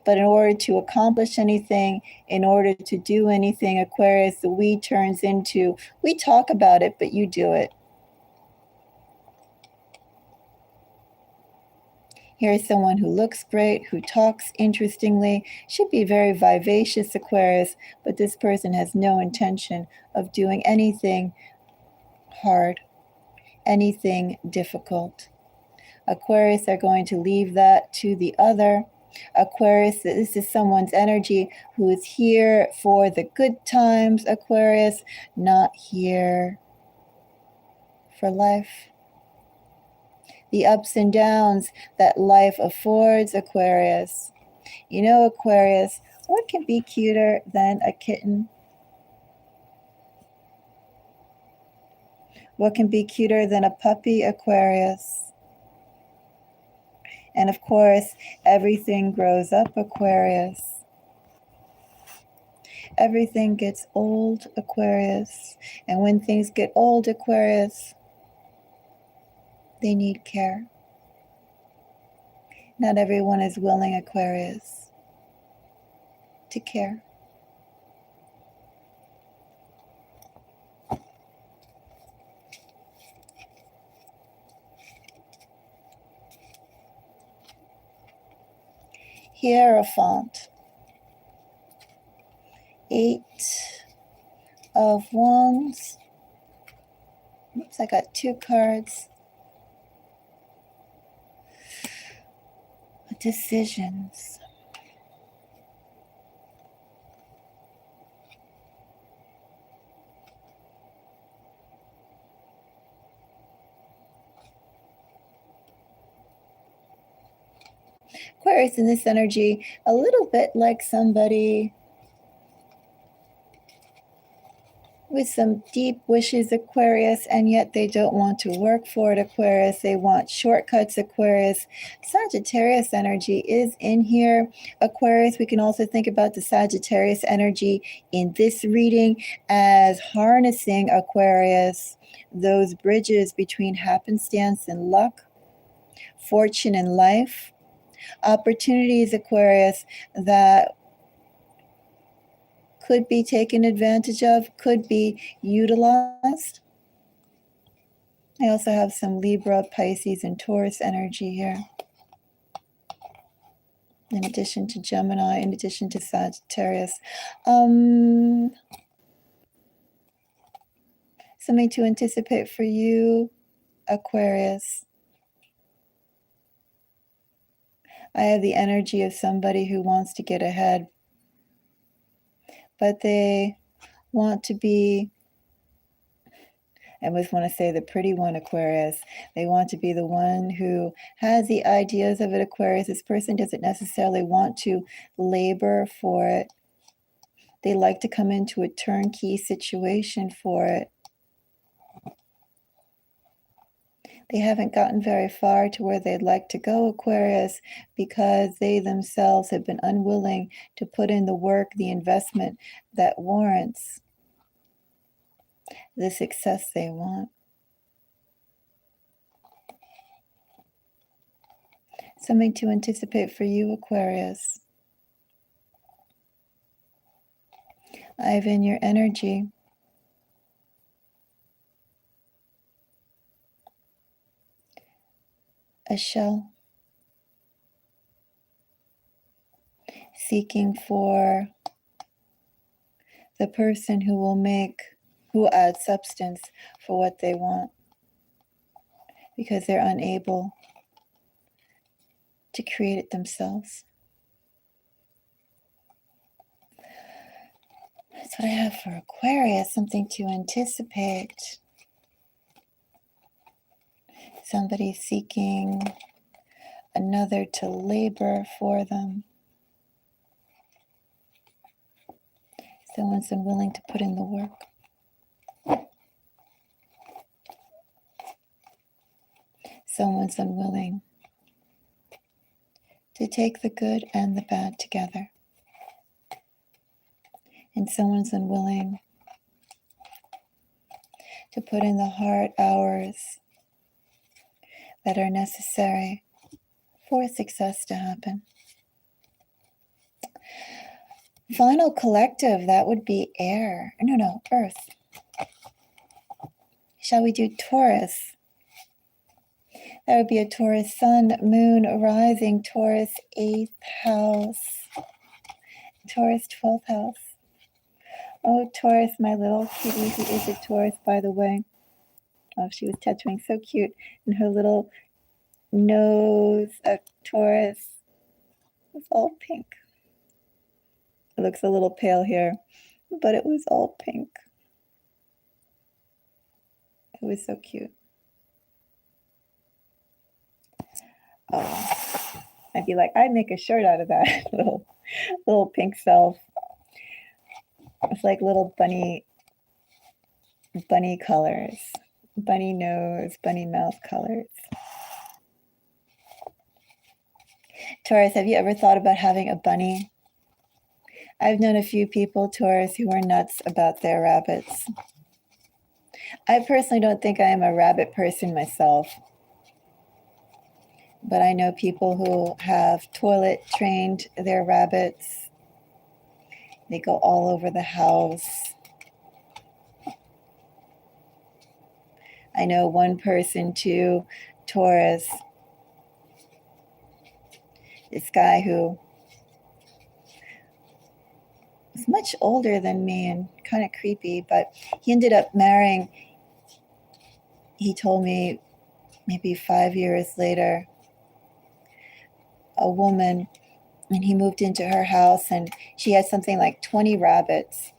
Speaker 1: But in order to accomplish anything, in order to do anything, Aquarius, the we turns into, we talk about it, but you do it. Here's someone who looks great, who talks interestingly, should be very vivacious, Aquarius, but this person has no intention of doing anything hard, anything difficult. Aquarius are going to leave that to the other. Aquarius, this is someone's energy who is here for the good times, Aquarius, not here for life. The ups and downs that life affords, Aquarius. You know, Aquarius, what can be cuter than a kitten? What can be cuter than a puppy, Aquarius? And of course, everything grows up, Aquarius. Everything gets old, Aquarius. And when things get old, Aquarius, they need care. Not everyone is willing, Aquarius, to care. Hierophant. 8 of Wands. Oops, I got 2 cards. Decisions. Aquarius in this energy, a little bit like somebody with some deep wishes, Aquarius, and yet they don't want to work for it, Aquarius. They want shortcuts, Aquarius. Sagittarius energy is in here, Aquarius. We can also think about the Sagittarius energy in this reading as harnessing, Aquarius, those bridges between happenstance and luck, fortune and life, opportunities, Aquarius, that could be taken advantage of, could be utilized. I also have some Libra, Pisces, and Taurus energy here. In addition to Gemini, in addition to Sagittarius. Something to anticipate for you, Aquarius. I have the energy of somebody who wants to get ahead, but they want to be, I always want to say the pretty one, Aquarius. They want to be the one who has the ideas of it, Aquarius. This person doesn't necessarily want to labor for it. They like to come into a turnkey situation for it. They haven't gotten very far to where they'd like to go, Aquarius, because they themselves have been unwilling to put in the work, the investment that warrants the success they want. Something to anticipate for you, Aquarius. I have in your energy a shell, seeking for the person who will add substance for what they want, because they're unable to create it themselves. That's what I have for Aquarius, something to anticipate. Somebody seeking another to labor for them. Someone's unwilling to put in the work. Someone's unwilling to take the good and the bad together. And someone's unwilling to put in the hard hours that are necessary for success to happen. Final collective, that would be air. No, earth. Shall we do Taurus? That would be a Taurus sun, moon, rising, Taurus 8th house, Taurus 12th house. Oh, Taurus, my little kitty, who is a Taurus, by the way. Oh, she was tattooing so cute. And her little nose of Taurus was all pink. It looks a little pale here, but it was all pink. It was so cute. Oh, I'd be like, I'd make a shirt out of that little pink self. It's like little bunny colors. Bunny nose, bunny mouth colors. Taurus, have you ever thought about having a bunny? I've known a few people, Taurus, who are nuts about their rabbits. I personally don't think I am a rabbit person myself, but I know people who have toilet trained their rabbits. They go all over the house. I know one person too, Taurus, this guy who was much older than me and kind of creepy, but he ended up marrying, he told me maybe 5 years later, a woman, and he moved into her house and she had something like 20 rabbits.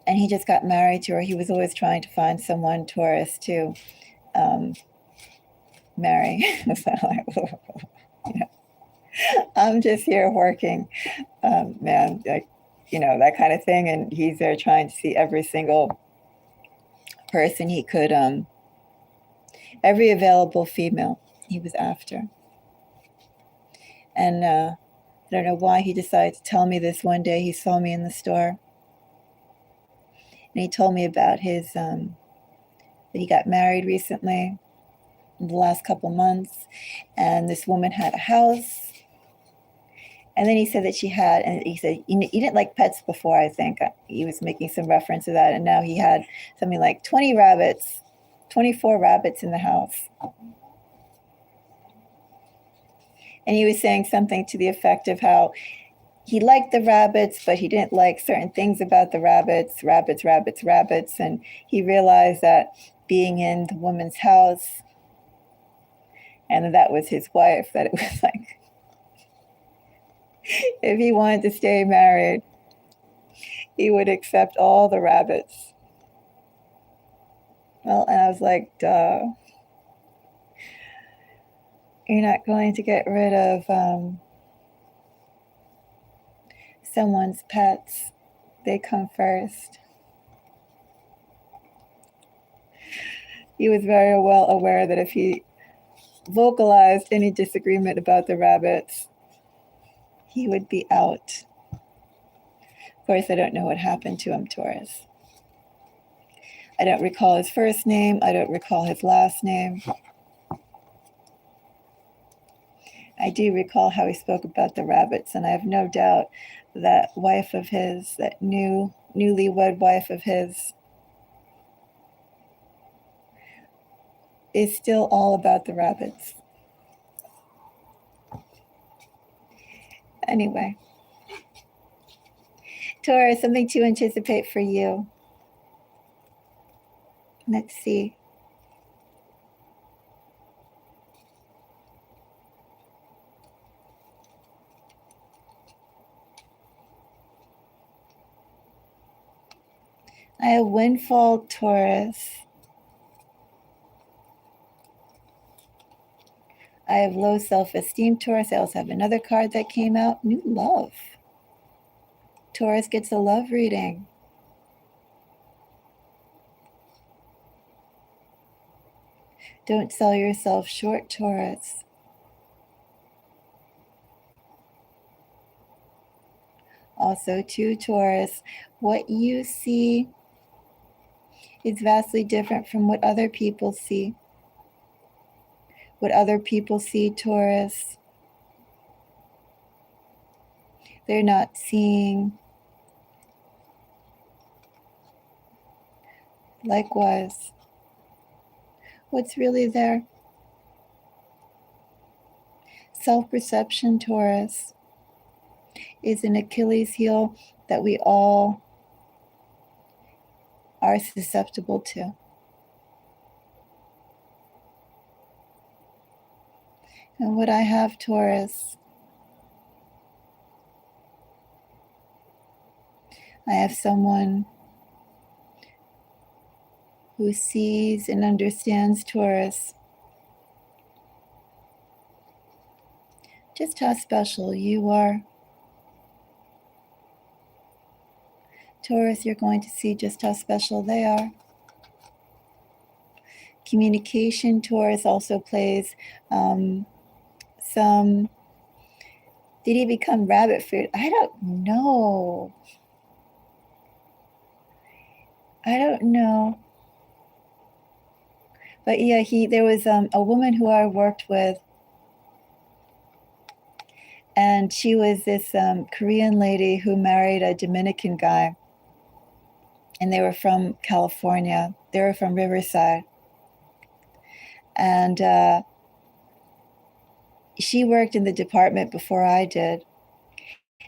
Speaker 1: And he just got married to her. He was always trying to find someone, Taurus, to marry. So I'm just here working, man, like, that kind of thing. And he's there trying to see every single person he could, every available female he was after. And I don't know why he decided to tell me this one day. He saw me in the store. And he told me about his, that he got married recently in the last couple months. And this woman had a house. And then he said that she had, and he said, you didn't like pets before, I think. He was making some reference to that. And now he had something like 20 rabbits, 24 rabbits in the house. And he was saying something to the effect of how he liked the rabbits, but he didn't like certain things about the rabbits. And he realized that being in the woman's house, and that was his wife, that it was like, if he wanted to stay married, he would accept all the rabbits. Well, and I was like, duh. You're not going to get rid of someone's pets. They come first. He was very well aware that if he vocalized any disagreement about the rabbits, he would be out. Of course, I don't know what happened to him, Taurus. I don't recall his first name. I don't recall his last name. I do recall how he spoke about the rabbits, and I have no doubt that wife of his, that newlywed wife of his, is still all about the rabbits. Anyway, Taurus, something to anticipate for you. Let's see. I have windfall, Taurus. I have low self-esteem, Taurus. I also have another card that came out, new love. Taurus gets a love reading. Don't sell yourself short, Taurus. Also, too, Taurus, what you see is vastly different from what other people see. What other people see, Taurus, they're not seeing. Likewise, what's really there? Self-perception, Taurus, is an Achilles heel that we all are susceptible to. And what I have, Taurus, I have someone who sees and understands, Taurus, just how special you are. Taurus, you're going to see just how special they are. Communication, Taurus, also plays some... Did he become rabbit food? I don't know. I don't know. But yeah, there was a woman who I worked with, and she was this Korean lady who married a Dominican guy, and they were from California. They were from Riverside. And she worked in the department before I did.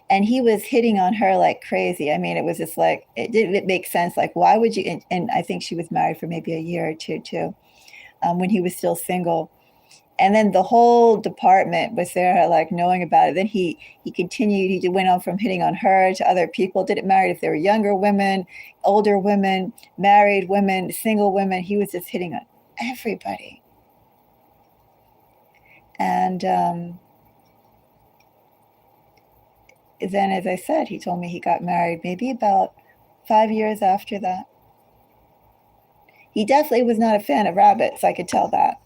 Speaker 1: And he was hitting on her like crazy. I mean, it was just like, it didn't make sense. Like, why would you? And I think she was married for maybe a year or two, too, when he was still single. And then the whole department was there, like, knowing about it. Then he continued. He went on from hitting on her to other people. Didn't matter if they were younger women, older women, married women, single women. He was just hitting on everybody. And then, as I said, he told me he got married maybe about 5 years after that. He definitely was not a fan of rabbits. I could tell that.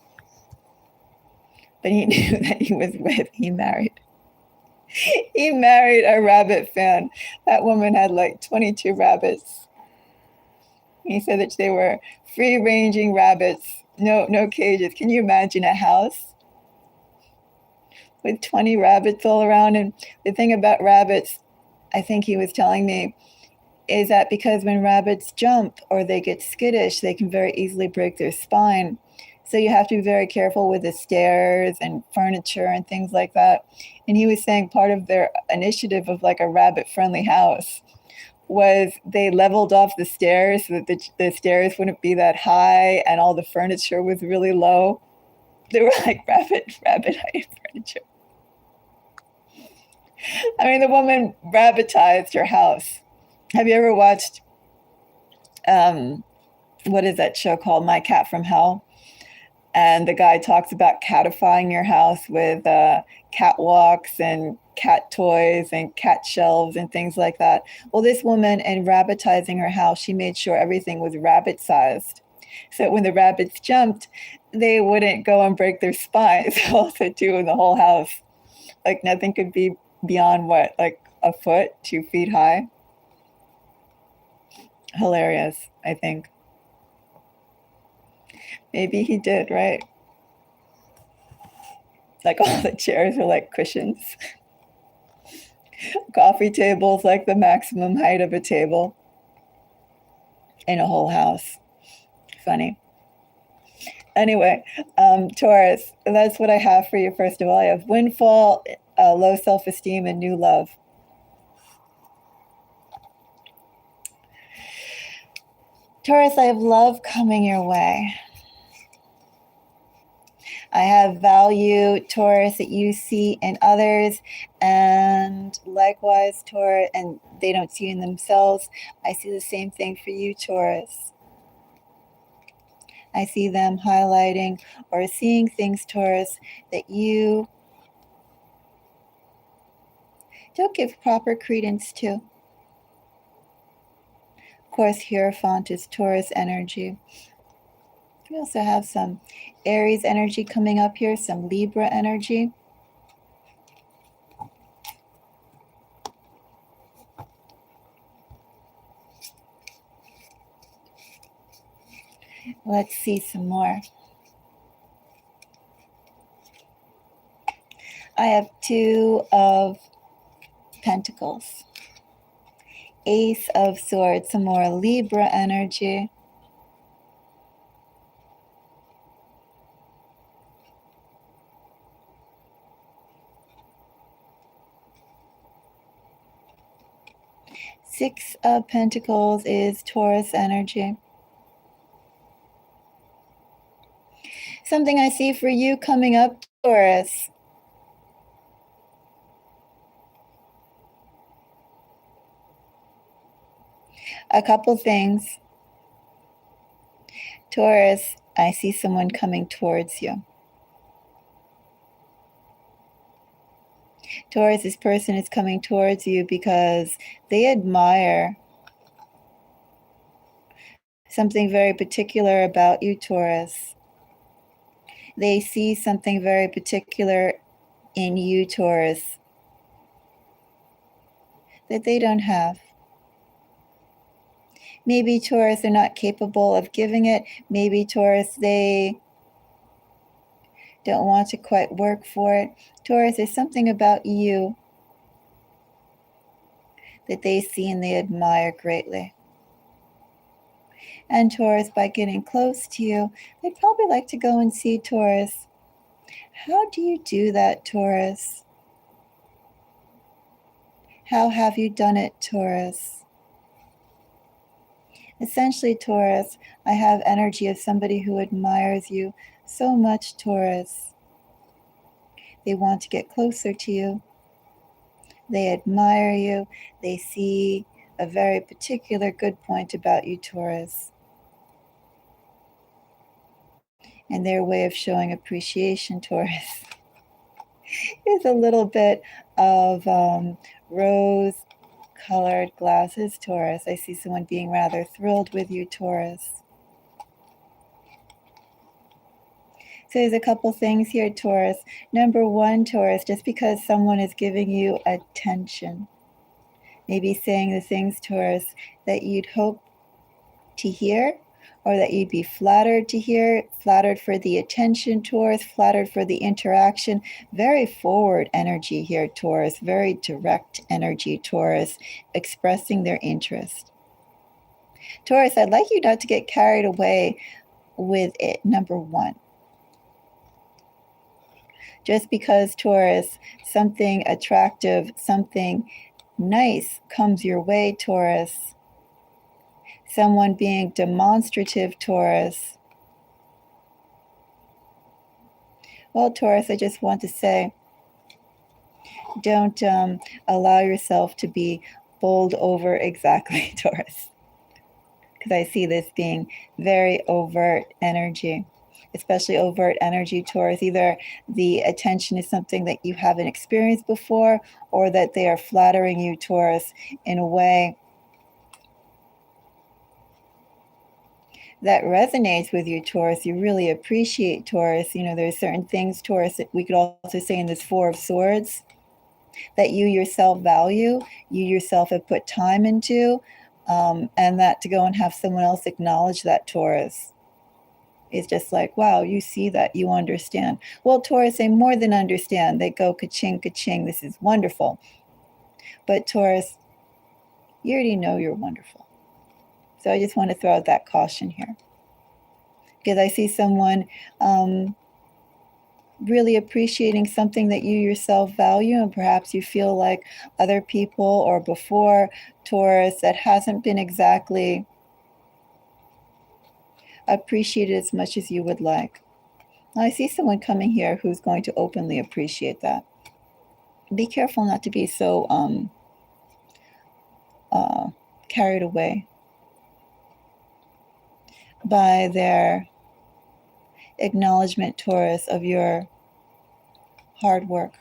Speaker 1: But he knew that he married a rabbit fan. That woman had like 22 rabbits. He said that they were free-ranging rabbits, no cages. Can you imagine a house with 20 rabbits all around? And the thing about rabbits, I think he was telling me, is that because when rabbits jump or they get skittish, they can very easily break their spine. So you have to be very careful with the stairs and furniture and things like that. And he was saying part of their initiative of like a rabbit-friendly house was they leveled off the stairs so that the stairs wouldn't be that high and all the furniture was really low. They were like rabbit height furniture. I mean, the woman rabbitized her house. Have you ever watched, what is that show called, My Cat from Hell? And the guy talks about catifying your house with catwalks and cat toys and cat shelves and things like that. Well, this woman, in rabbitizing her house, she made sure everything was rabbit-sized. So when the rabbits jumped, they wouldn't go and break their spines. Also, too, in the whole house. Like, nothing could be beyond, what, like a foot, 2 feet high? Hilarious, I think. Maybe he did, right? Like all the chairs are like cushions. Coffee tables like the maximum height of a table in a whole house. Funny. Anyway, Taurus, that's what I have for you. First of all, I have windfall, low self-esteem, and new love. Taurus, I have love coming your way. I have value, Taurus, that you see in others, and likewise, Taurus, and they don't see in themselves. I see the same thing for you, Taurus. I see them highlighting or seeing things, Taurus, that you don't give proper credence to. Of course, Hierophant is Taurus energy. We also have some Aries energy coming up here, some Libra energy. Let's see some more. I have 2 of Pentacles. Ace of Swords, some more Libra energy. Six of Pentacles is Taurus energy. Something I see for you coming up, Taurus. A couple things. Taurus, I see someone coming towards you. Taurus, this person is coming towards you because they admire something very particular about you, Taurus. They see something very particular in you, Taurus, that they don't have. Maybe Taurus are not capable of giving it. Maybe Taurus, they don't want to quite work for it. Taurus, there's something about you that they see and they admire greatly. And Taurus, by getting close to you, they'd probably like to go and see Taurus. How do you do that, Taurus? How have you done it, Taurus? Essentially, Taurus, I have energy of somebody who admires you so much, Taurus. They want to get closer to you. They admire you. They see a very particular good point about you, Taurus. And their way of showing appreciation, Taurus, is a little bit of rose-colored glasses, Taurus. I see someone being rather thrilled with you, Taurus. So there's a couple things here, Taurus. Number one, Taurus, just because someone is giving you attention, maybe saying the things, Taurus, that you'd hope to hear, or that you'd be flattered to hear, flattered for the attention, Taurus, flattered for the interaction. Very forward energy here, Taurus, very direct energy, Taurus, expressing their interest. Taurus, I'd like you not to get carried away with it, number one. Just because, Taurus, something attractive, something nice comes your way, Taurus, someone being demonstrative, Taurus. Well, Taurus, I just want to say, don't allow yourself to be bowled over exactly, Taurus, because I see this being very overt energy, especially overt energy, Taurus. Either the attention is something that you haven't experienced before, or that they are flattering you, Taurus, in a way that resonates with you, Taurus. You really appreciate, Taurus. You know, there's certain things, Taurus, that we could also say in this Four of Swords, that you yourself value, you yourself have put time into, and that to go and have someone else acknowledge that, Taurus, is just like, wow, you see that, you understand. Well, Taurus, they more than understand. They go ka-ching, ka-ching, this is wonderful. But Taurus, you already know you're wonderful. So I just want to throw out that caution here, because I see someone really appreciating something that you yourself value, and perhaps you feel like other people or before, Taurus, that hasn't been exactly appreciated as much as you would like. Now, I see someone coming here who's going to openly appreciate that. Be careful not to be so carried away by their acknowledgement, Taurus, of your hard work.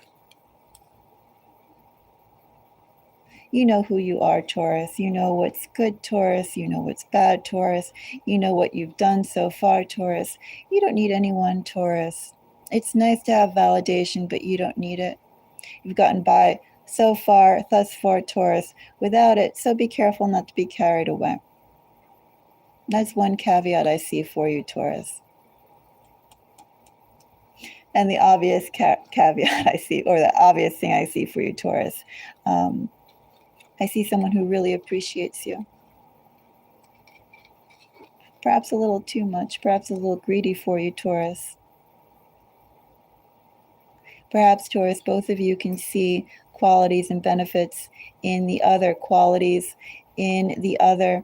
Speaker 1: You know who you are, Taurus. You know what's good, Taurus. You know what's bad, Taurus. You know what you've done so far, Taurus. You don't need anyone, Taurus. It's nice to have validation, but you don't need it. You've gotten by so far, thus far, Taurus, without it, so be careful not to be carried away. That's one caveat I see for you, Taurus. And the obvious caveat I see, or the obvious thing I see for you, Taurus, I see someone who really appreciates you. Perhaps a little too much, perhaps a little greedy for you, Taurus. Perhaps, Taurus, both of you can see qualities and benefits in the other, qualities in the other,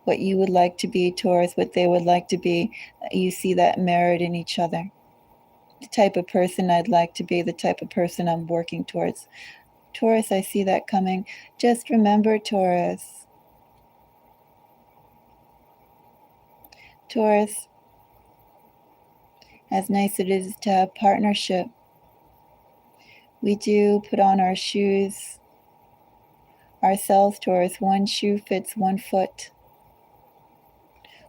Speaker 1: what you would like to be, Taurus, what they would like to be. You see that mirrored in each other. The type of person I'd like to be, the type of person I'm working towards. Taurus, I see that coming. Just remember, Taurus. Taurus, as nice it is to have partnership, we do put on our shoes ourselves, Taurus. One shoe fits one foot.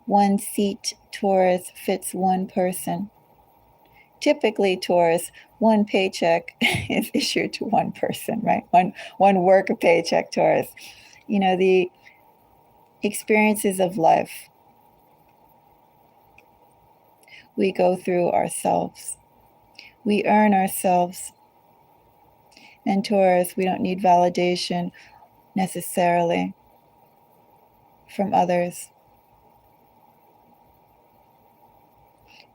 Speaker 1: One seat Taurus fits one person. Typically, Taurus, one paycheck is issued to one person, right? One work paycheck, Taurus. You know, the experiences of life we go through ourselves. We earn ourselves. And Taurus, we don't need validation necessarily from others.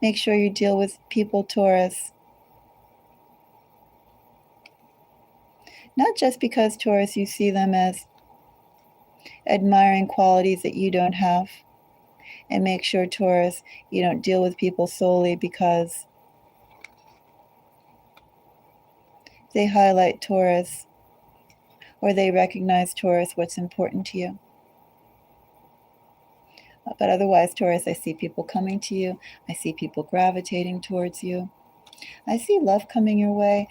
Speaker 1: Make sure you deal with people, Taurus. Not just because, Taurus, you see them as admiring qualities that you don't have. And make sure, Taurus, you don't deal with people solely because they highlight, Taurus, or they recognize, Taurus, what's important to you. But otherwise, Taurus, I see people coming to you. I see people gravitating towards you. I see love coming your way.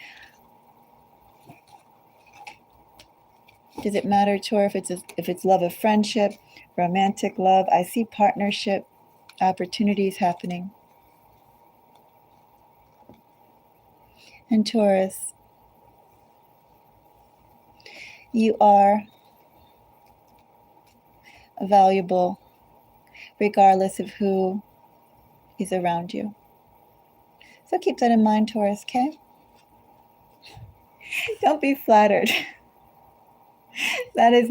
Speaker 1: Does it matter, Taurus, if it's love of friendship, romantic love? I see partnership opportunities happening. And Taurus, you are valuable regardless of who is around you. So keep that in mind, Taurus, okay? Don't be flattered. That is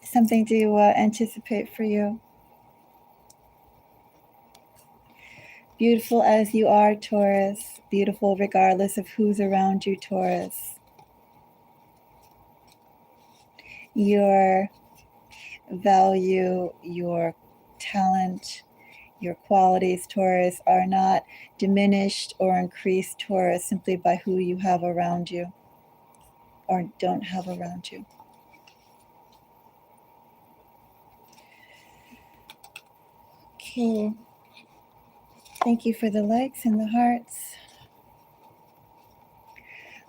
Speaker 1: something to anticipate for you. Beautiful as you are, Taurus. Beautiful regardless of who's around you, Taurus. Your value, your talent, your qualities, Taurus, are not diminished or increased, Taurus, simply by who you have around you or don't have around you. Okay. Thank you for the likes and the hearts.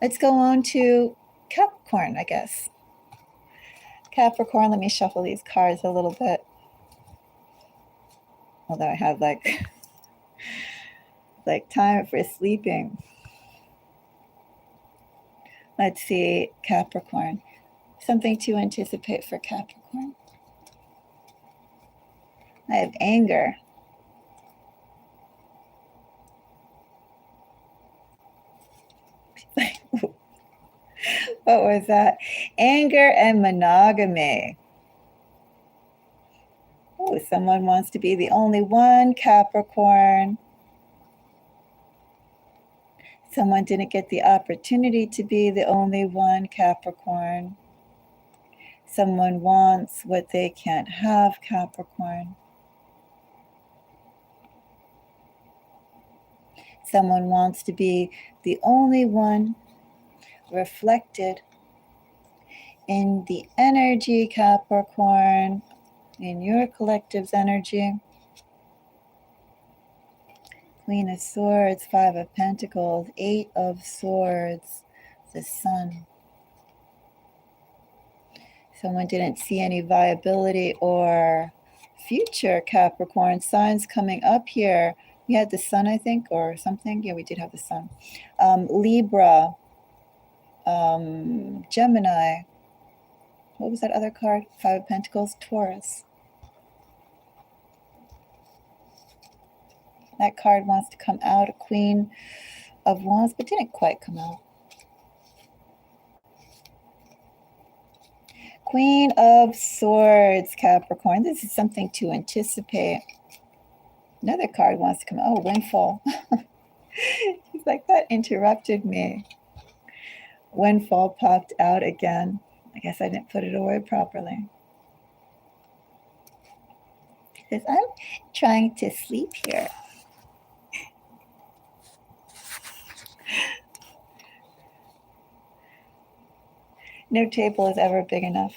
Speaker 1: Let's go on to Capricorn, I guess. Capricorn, let me shuffle these cards a little bit. Although I have like time for sleeping. Let's see, Capricorn. Something to anticipate for Capricorn. I have anger. What was that? Anger and monogamy. Oh, someone wants to be the only one, Capricorn. Someone didn't get the opportunity to be the only one, Capricorn. Someone wants what they can't have, Capricorn. Someone wants to be the only one reflected in the energy, Capricorn, in your collective's energy. Queen of Swords, Five of Pentacles, Eight of Swords, the Sun. Someone didn't see any viability or future, Capricorn. Signs coming up here. We had the Sun, I think, or something. Yeah, we did have the Sun. Libra, Gemini. What was that other card? Five of Pentacles, Taurus. That card wants to come out, a Queen of Wands, but didn't quite come out. Queen of Swords, Capricorn. This is something to anticipate. Another card wants to come out. Oh, Windfall. He's like, that interrupted me. Windfall popped out again. I guess I didn't put it away properly. Because I'm trying to sleep here. No table is ever big enough.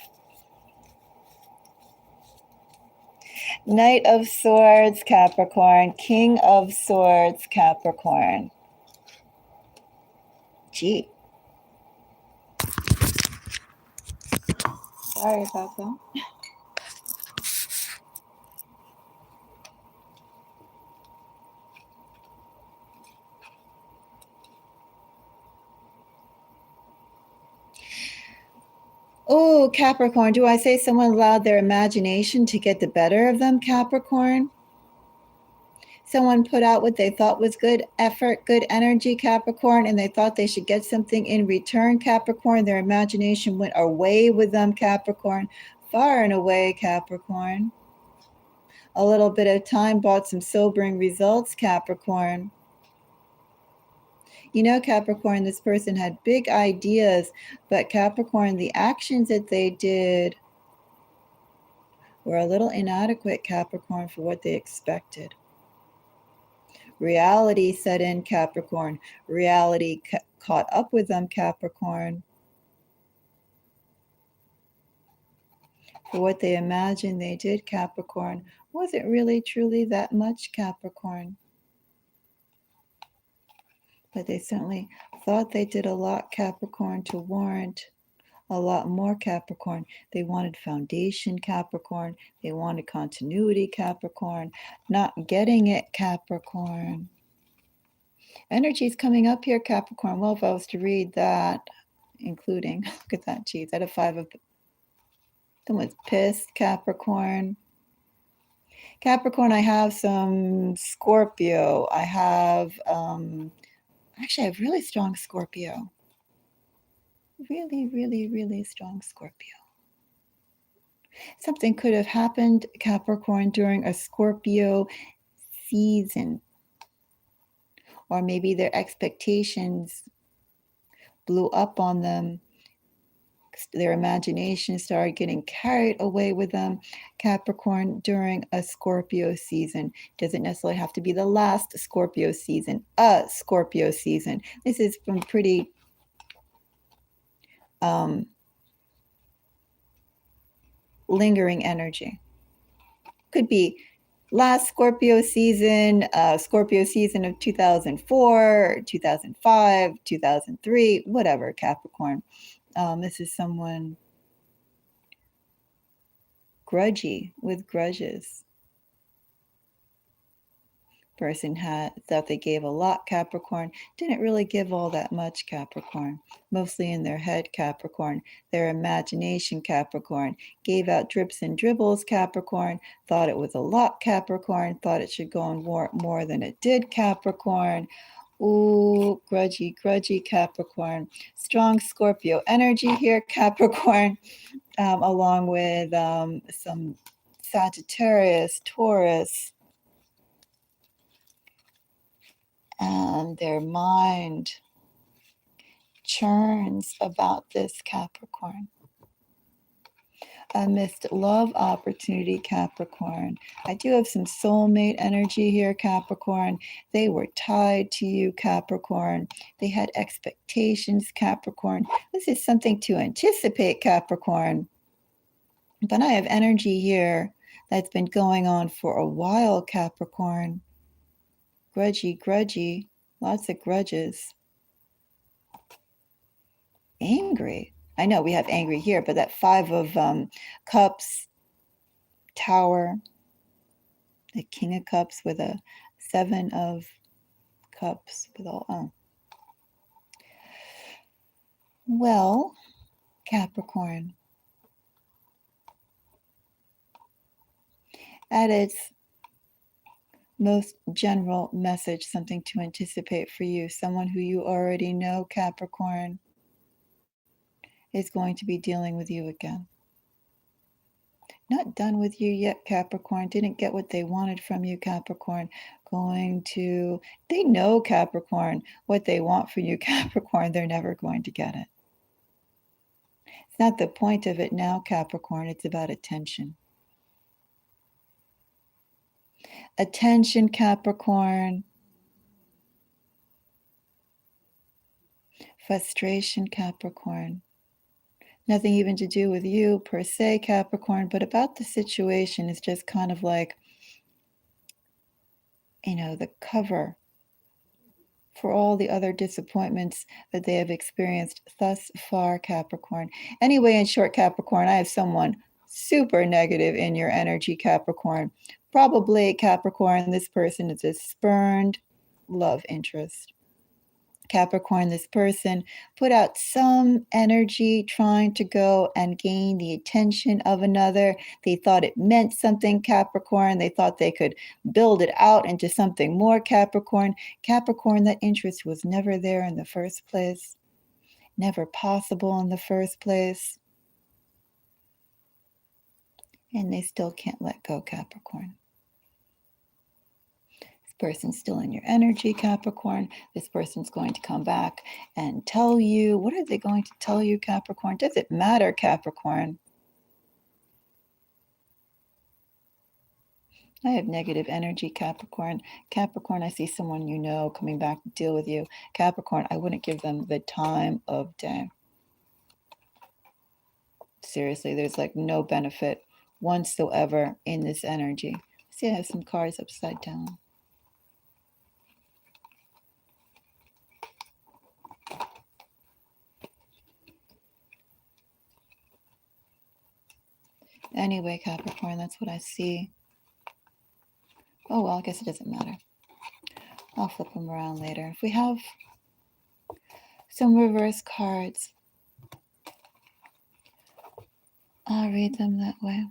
Speaker 1: Knight of Swords, Capricorn. King of Swords, Capricorn. Gee. Sorry about that. Oh, Capricorn, do I say someone allowed their imagination to get the better of them, Capricorn? Someone put out what they thought was good effort, good energy, Capricorn, and they thought they should get something in return, Capricorn. Their imagination went away with them, Capricorn, far and away, Capricorn. A little bit of time brought some sobering results, Capricorn. You know, Capricorn, this person had big ideas, but Capricorn, the actions that they did were a little inadequate, Capricorn, for what they expected. Reality set in, Capricorn. Reality caught up with them, Capricorn. For what they imagined they did, Capricorn, wasn't really truly that much, Capricorn. But they certainly thought they did a lot, Capricorn, to warrant a lot more, Capricorn. They wanted foundation, Capricorn. They wanted continuity, Capricorn. Not getting it, Capricorn. Energy's coming up here, Capricorn. Well, if I was to read that, including, look at that, geez, out of 5 of someone's pissed, Capricorn. Capricorn, I have some Scorpio. I have, actually, I have really strong Scorpio. Really, really, really strong Scorpio. Something could have happened, Capricorn, during a Scorpio season. Or maybe their expectations blew up on them. Their imagination started getting carried away with them, Capricorn, during a Scorpio season. Doesn't necessarily have to be the last Scorpio season, a Scorpio season. This is from pretty lingering energy. Could be last Scorpio season of 2004, 2005, 2003, whatever, Capricorn. This is someone grudgy, with grudges. Person thought they gave a lot, Capricorn. Didn't really give all that much, Capricorn. Mostly in their head, Capricorn. Their imagination, Capricorn. Gave out drips and dribbles, Capricorn. Thought it was a lot, Capricorn. Thought it should go on more than it did, Capricorn. Ooh, grudgy Capricorn. Strong Scorpio energy here, Capricorn, along with some Sagittarius, Taurus. And their mind churns about this, Capricorn. A missed love opportunity, Capricorn. I do have some soulmate energy here, Capricorn. They were tied to you, Capricorn. They had expectations, Capricorn. This is something to anticipate, Capricorn. But I have energy here that's been going on for a while, Capricorn. Grudgy, lots of grudges. Angry. I know we have angry here, but that 5 of cups, tower, the King of Cups with a 7 of cups with all. Well, Capricorn, at its most general message, something to anticipate for you, someone who you already know, Capricorn, is going to be dealing with you again. Not done with you yet, Capricorn. Didn't get what they wanted from you, Capricorn. They know, Capricorn, what they want from you, Capricorn. They're never going to get it. It's not the point of it now, Capricorn. It's about attention. Attention, Capricorn. Frustration, Capricorn. Nothing even to do with you per se, Capricorn, but about the situation. Is just kind of like, the cover for all the other disappointments that they have experienced thus far, Capricorn. Anyway, in short, Capricorn, I have someone super negative in your energy, Capricorn. Probably, Capricorn, this person is a spurned love interest. Capricorn, this person put out some energy trying to go and gain the attention of another. They thought it meant something, Capricorn. They thought they could build it out into something more, Capricorn. Capricorn, that interest was never there in the first place, never possible in the first place. And they still can't let go, Capricorn. Person's still in your energy, Capricorn. This person's going to come back and tell you. What are they going to tell you, Capricorn? Does it matter, Capricorn? I have negative energy, Capricorn. Capricorn, I see someone you know coming back to deal with you. Capricorn, I wouldn't give them the time of day. Seriously, there's like no benefit whatsoever in this energy. See, I have some cards upside down. Anyway, Capricorn, that's what I see. Oh, well, I guess it doesn't matter. I'll flip them around later. If we have some reverse cards, I'll read them that way.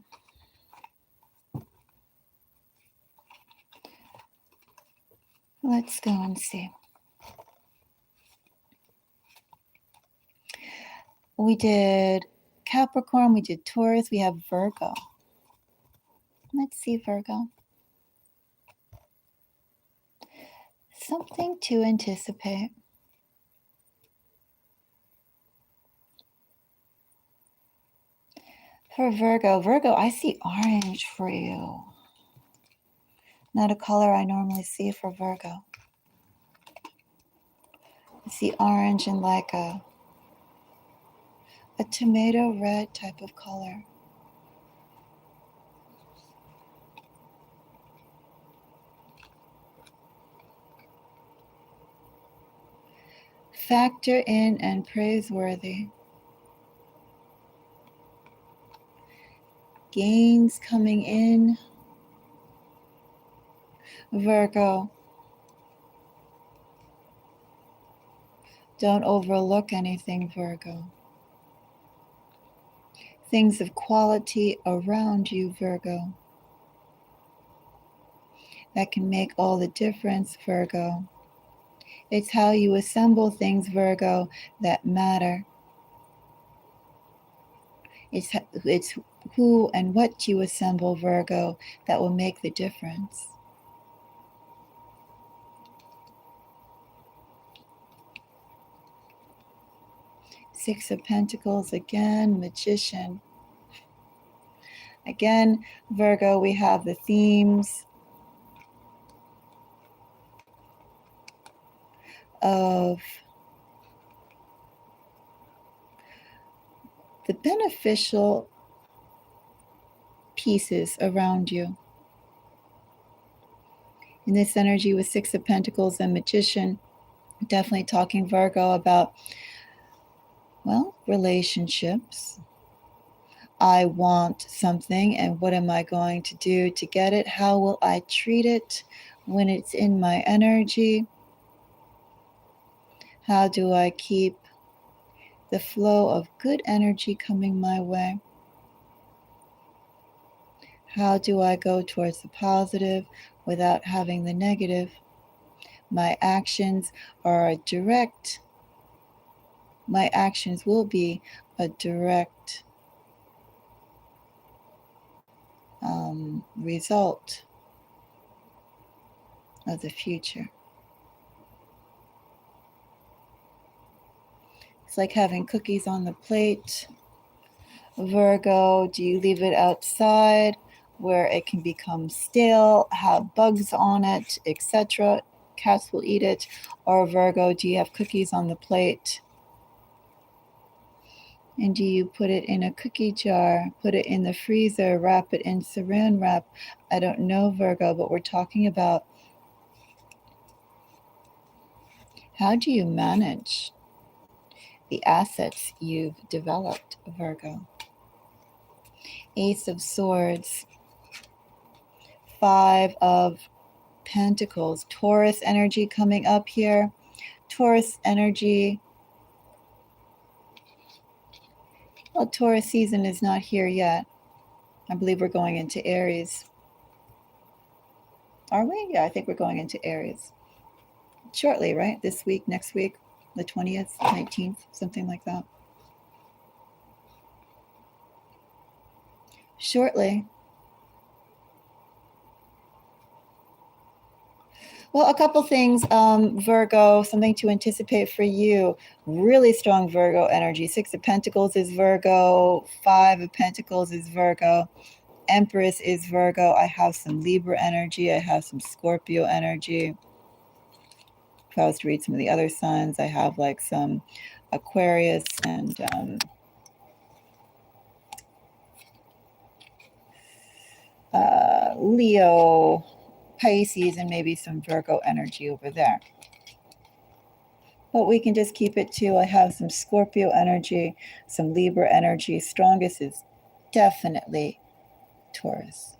Speaker 1: Let's go and see. We did Capricorn, we did Taurus, we have Virgo. Let's see, Virgo. Something to anticipate. For Virgo, I see orange for you. Not a color I normally see for Virgo. I see orange in like a tomato red type of color. Factor in and praiseworthy. Gains coming in. Virgo. Don't overlook anything, Virgo. Things of quality around you, Virgo. That can make all the difference, Virgo. It's how you assemble things, Virgo, that matter. It's who and what you assemble, Virgo, that will make the difference. Six of Pentacles again, Magician. Again, Virgo, we have the themes of the beneficial pieces around you. In this energy with Six of Pentacles and Magician, definitely talking, Virgo, about, well, relationships. I want something, and what am I going to do to get it? How will I treat it when it's in my energy? How do I keep the flow of good energy coming my way? How do I go towards the positive without having the negative? My actions will be a direct result of the future. It's like having cookies on the plate. Virgo, do you leave it outside where it can become stale, have bugs on it, etc.? Cats will eat it. Or Virgo, do you have cookies on the plate? And do you put it in a cookie jar, put it in the freezer, wrap it in saran wrap? I don't know, Virgo, but we're talking about how do you manage the assets you've developed, Virgo? Ace of Swords, Five of Pentacles, Taurus energy coming up here. Taurus energy. Well, Taurus season is not here yet. I believe we're going into Aries. Are we? Yeah, I think we're going into Aries. Shortly, right? This week, next week, the 20th, 19th, something like that. Shortly. Well, a couple things, Virgo, something to anticipate for you. Really strong Virgo energy. 6 of Pentacles is Virgo. 5 of Pentacles is Virgo. Empress is Virgo. I have some Libra energy. I have some Scorpio energy. If I was to read some of the other signs, I have like some Aquarius and Leo, Pisces, and maybe some Virgo energy over there. But we can just keep it to, I have some Scorpio energy, some Libra energy. Strongest is definitely Taurus.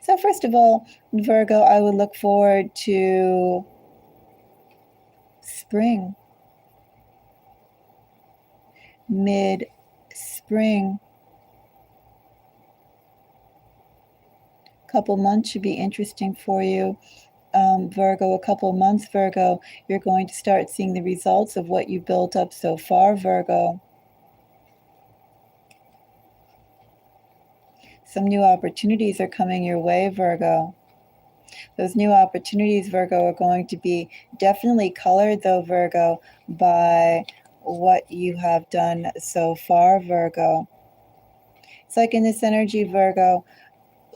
Speaker 1: So first of all, Virgo, I would look forward to spring, mid-spring. Couple months should be interesting for you. Virgo, a couple months, Virgo, you're going to start seeing the results of what you built up so far, Virgo. Some new opportunities are coming your way, Virgo. Those new opportunities, Virgo, are going to be definitely colored, though, Virgo, by what you have done so far, Virgo. It's like in this energy, Virgo,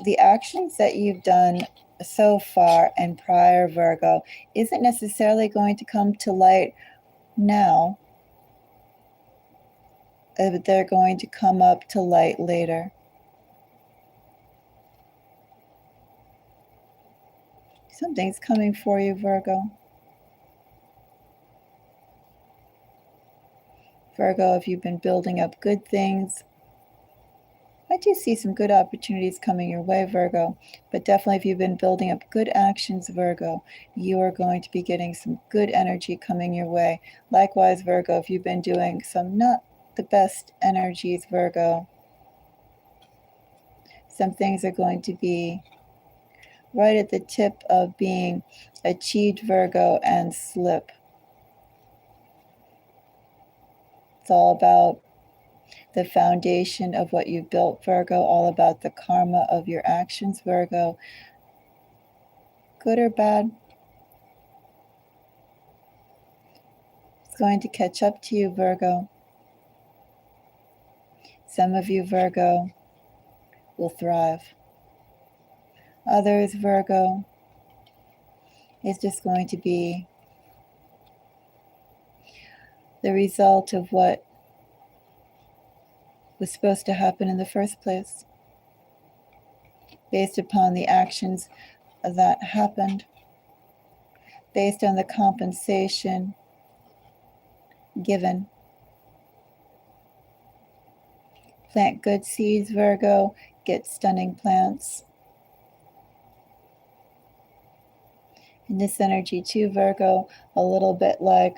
Speaker 1: the actions that you've done so far and prior, Virgo, isn't necessarily going to come to light now, but they're going to come up to light later. Something's coming for you, Virgo. Virgo, if you've been building up good things, I do see some good opportunities coming your way, Virgo. But definitely if you've been building up good actions, Virgo, you are going to be getting some good energy coming your way. Likewise, Virgo, if you've been doing some not the best energies, Virgo, some things are going to be right at the tip of being achieved, Virgo, and slip. It's all about the foundation of what you've built, Virgo, all about the karma of your actions, Virgo. Good or bad, it's going to catch up to you, Virgo. Some of you, Virgo, will thrive. Others, Virgo, is just going to be the result of what was supposed to happen in the first place, based upon the actions that happened, based on the compensation given. Plant good seeds, Virgo, get stunning plants. In this energy too, Virgo, a little bit like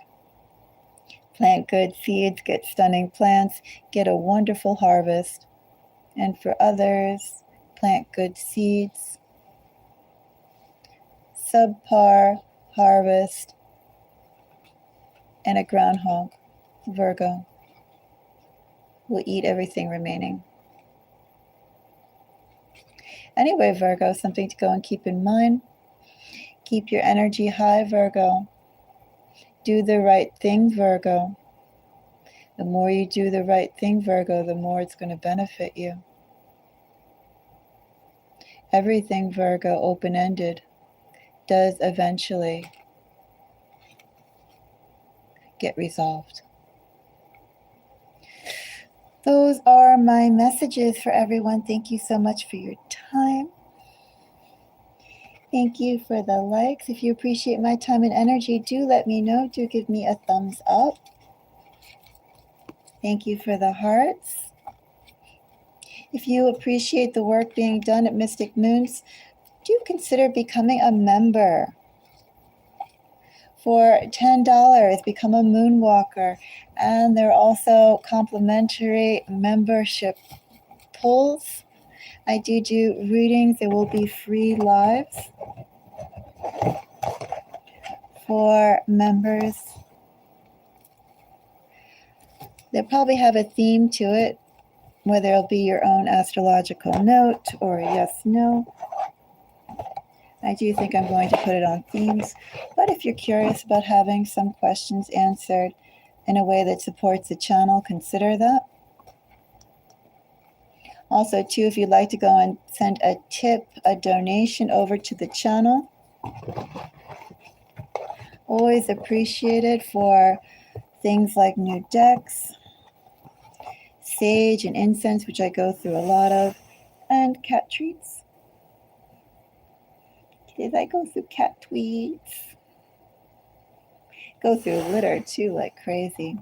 Speaker 1: plant good seeds, get stunning plants, get a wonderful harvest. And for others, plant good seeds, subpar harvest, and a groundhog, Virgo, will eat everything remaining. Anyway, Virgo, something to go and keep in mind. Keep your energy high, Virgo. Do the right thing, Virgo. The more you do the right thing, Virgo, the more it's going to benefit you. Everything, Virgo, open-ended, does eventually get resolved. Those are my messages for everyone. Thank you so much for your time. Thank you for the likes. If you appreciate my time and energy, do let me know. Do give me a thumbs up. Thank you for the hearts. If you appreciate the work being done at Mystic Moons, do consider becoming a member. For $10, become a moonwalker. And there are also complimentary membership pulls. I do readings. There will be free lives for members. They'll probably have a theme to it, whether it'll be your own astrological note or a yes/no. I do think I'm going to put it on themes, but if you're curious about having some questions answered in a way that supports the channel, consider that. Also, too, if you'd like to go and send a tip, a donation over to the channel, always appreciated for things like new decks, sage and incense, which I go through a lot of, and cat treats. Did I go through cat tweets? Go through litter too, like crazy.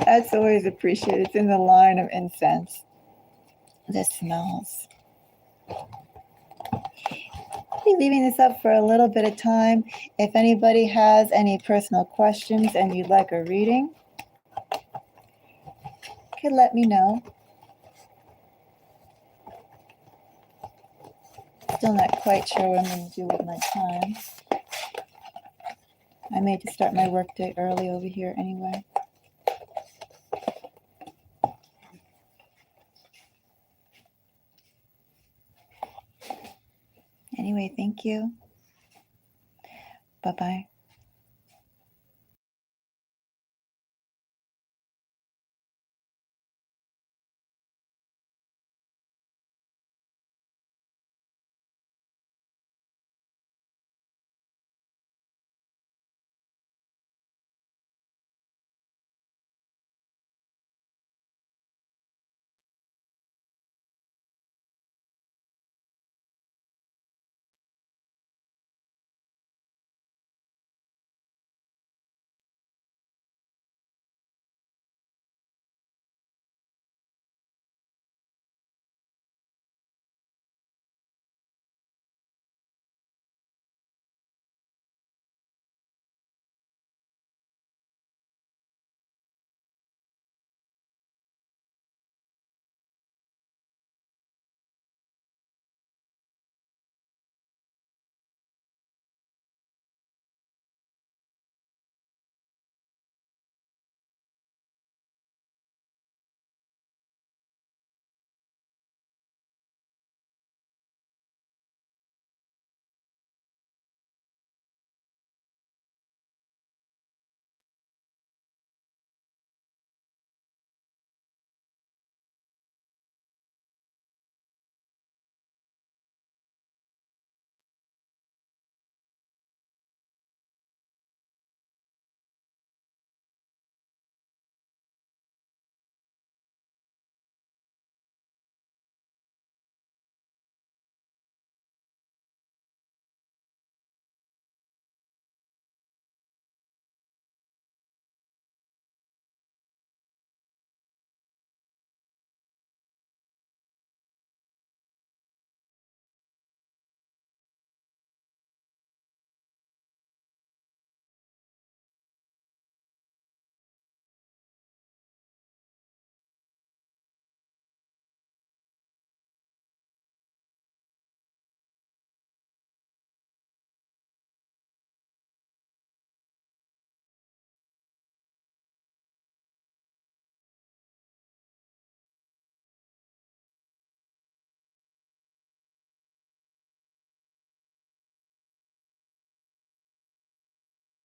Speaker 1: That's always appreciated. It's in the line of incense. This smells. I'll be leaving this up for a little bit of time. If anybody has any personal questions and you'd like a reading, you can let me know. Still not quite sure what I'm going to do with my time. I may just start my workday early over here anyway. Anyway, thank you. Bye-bye.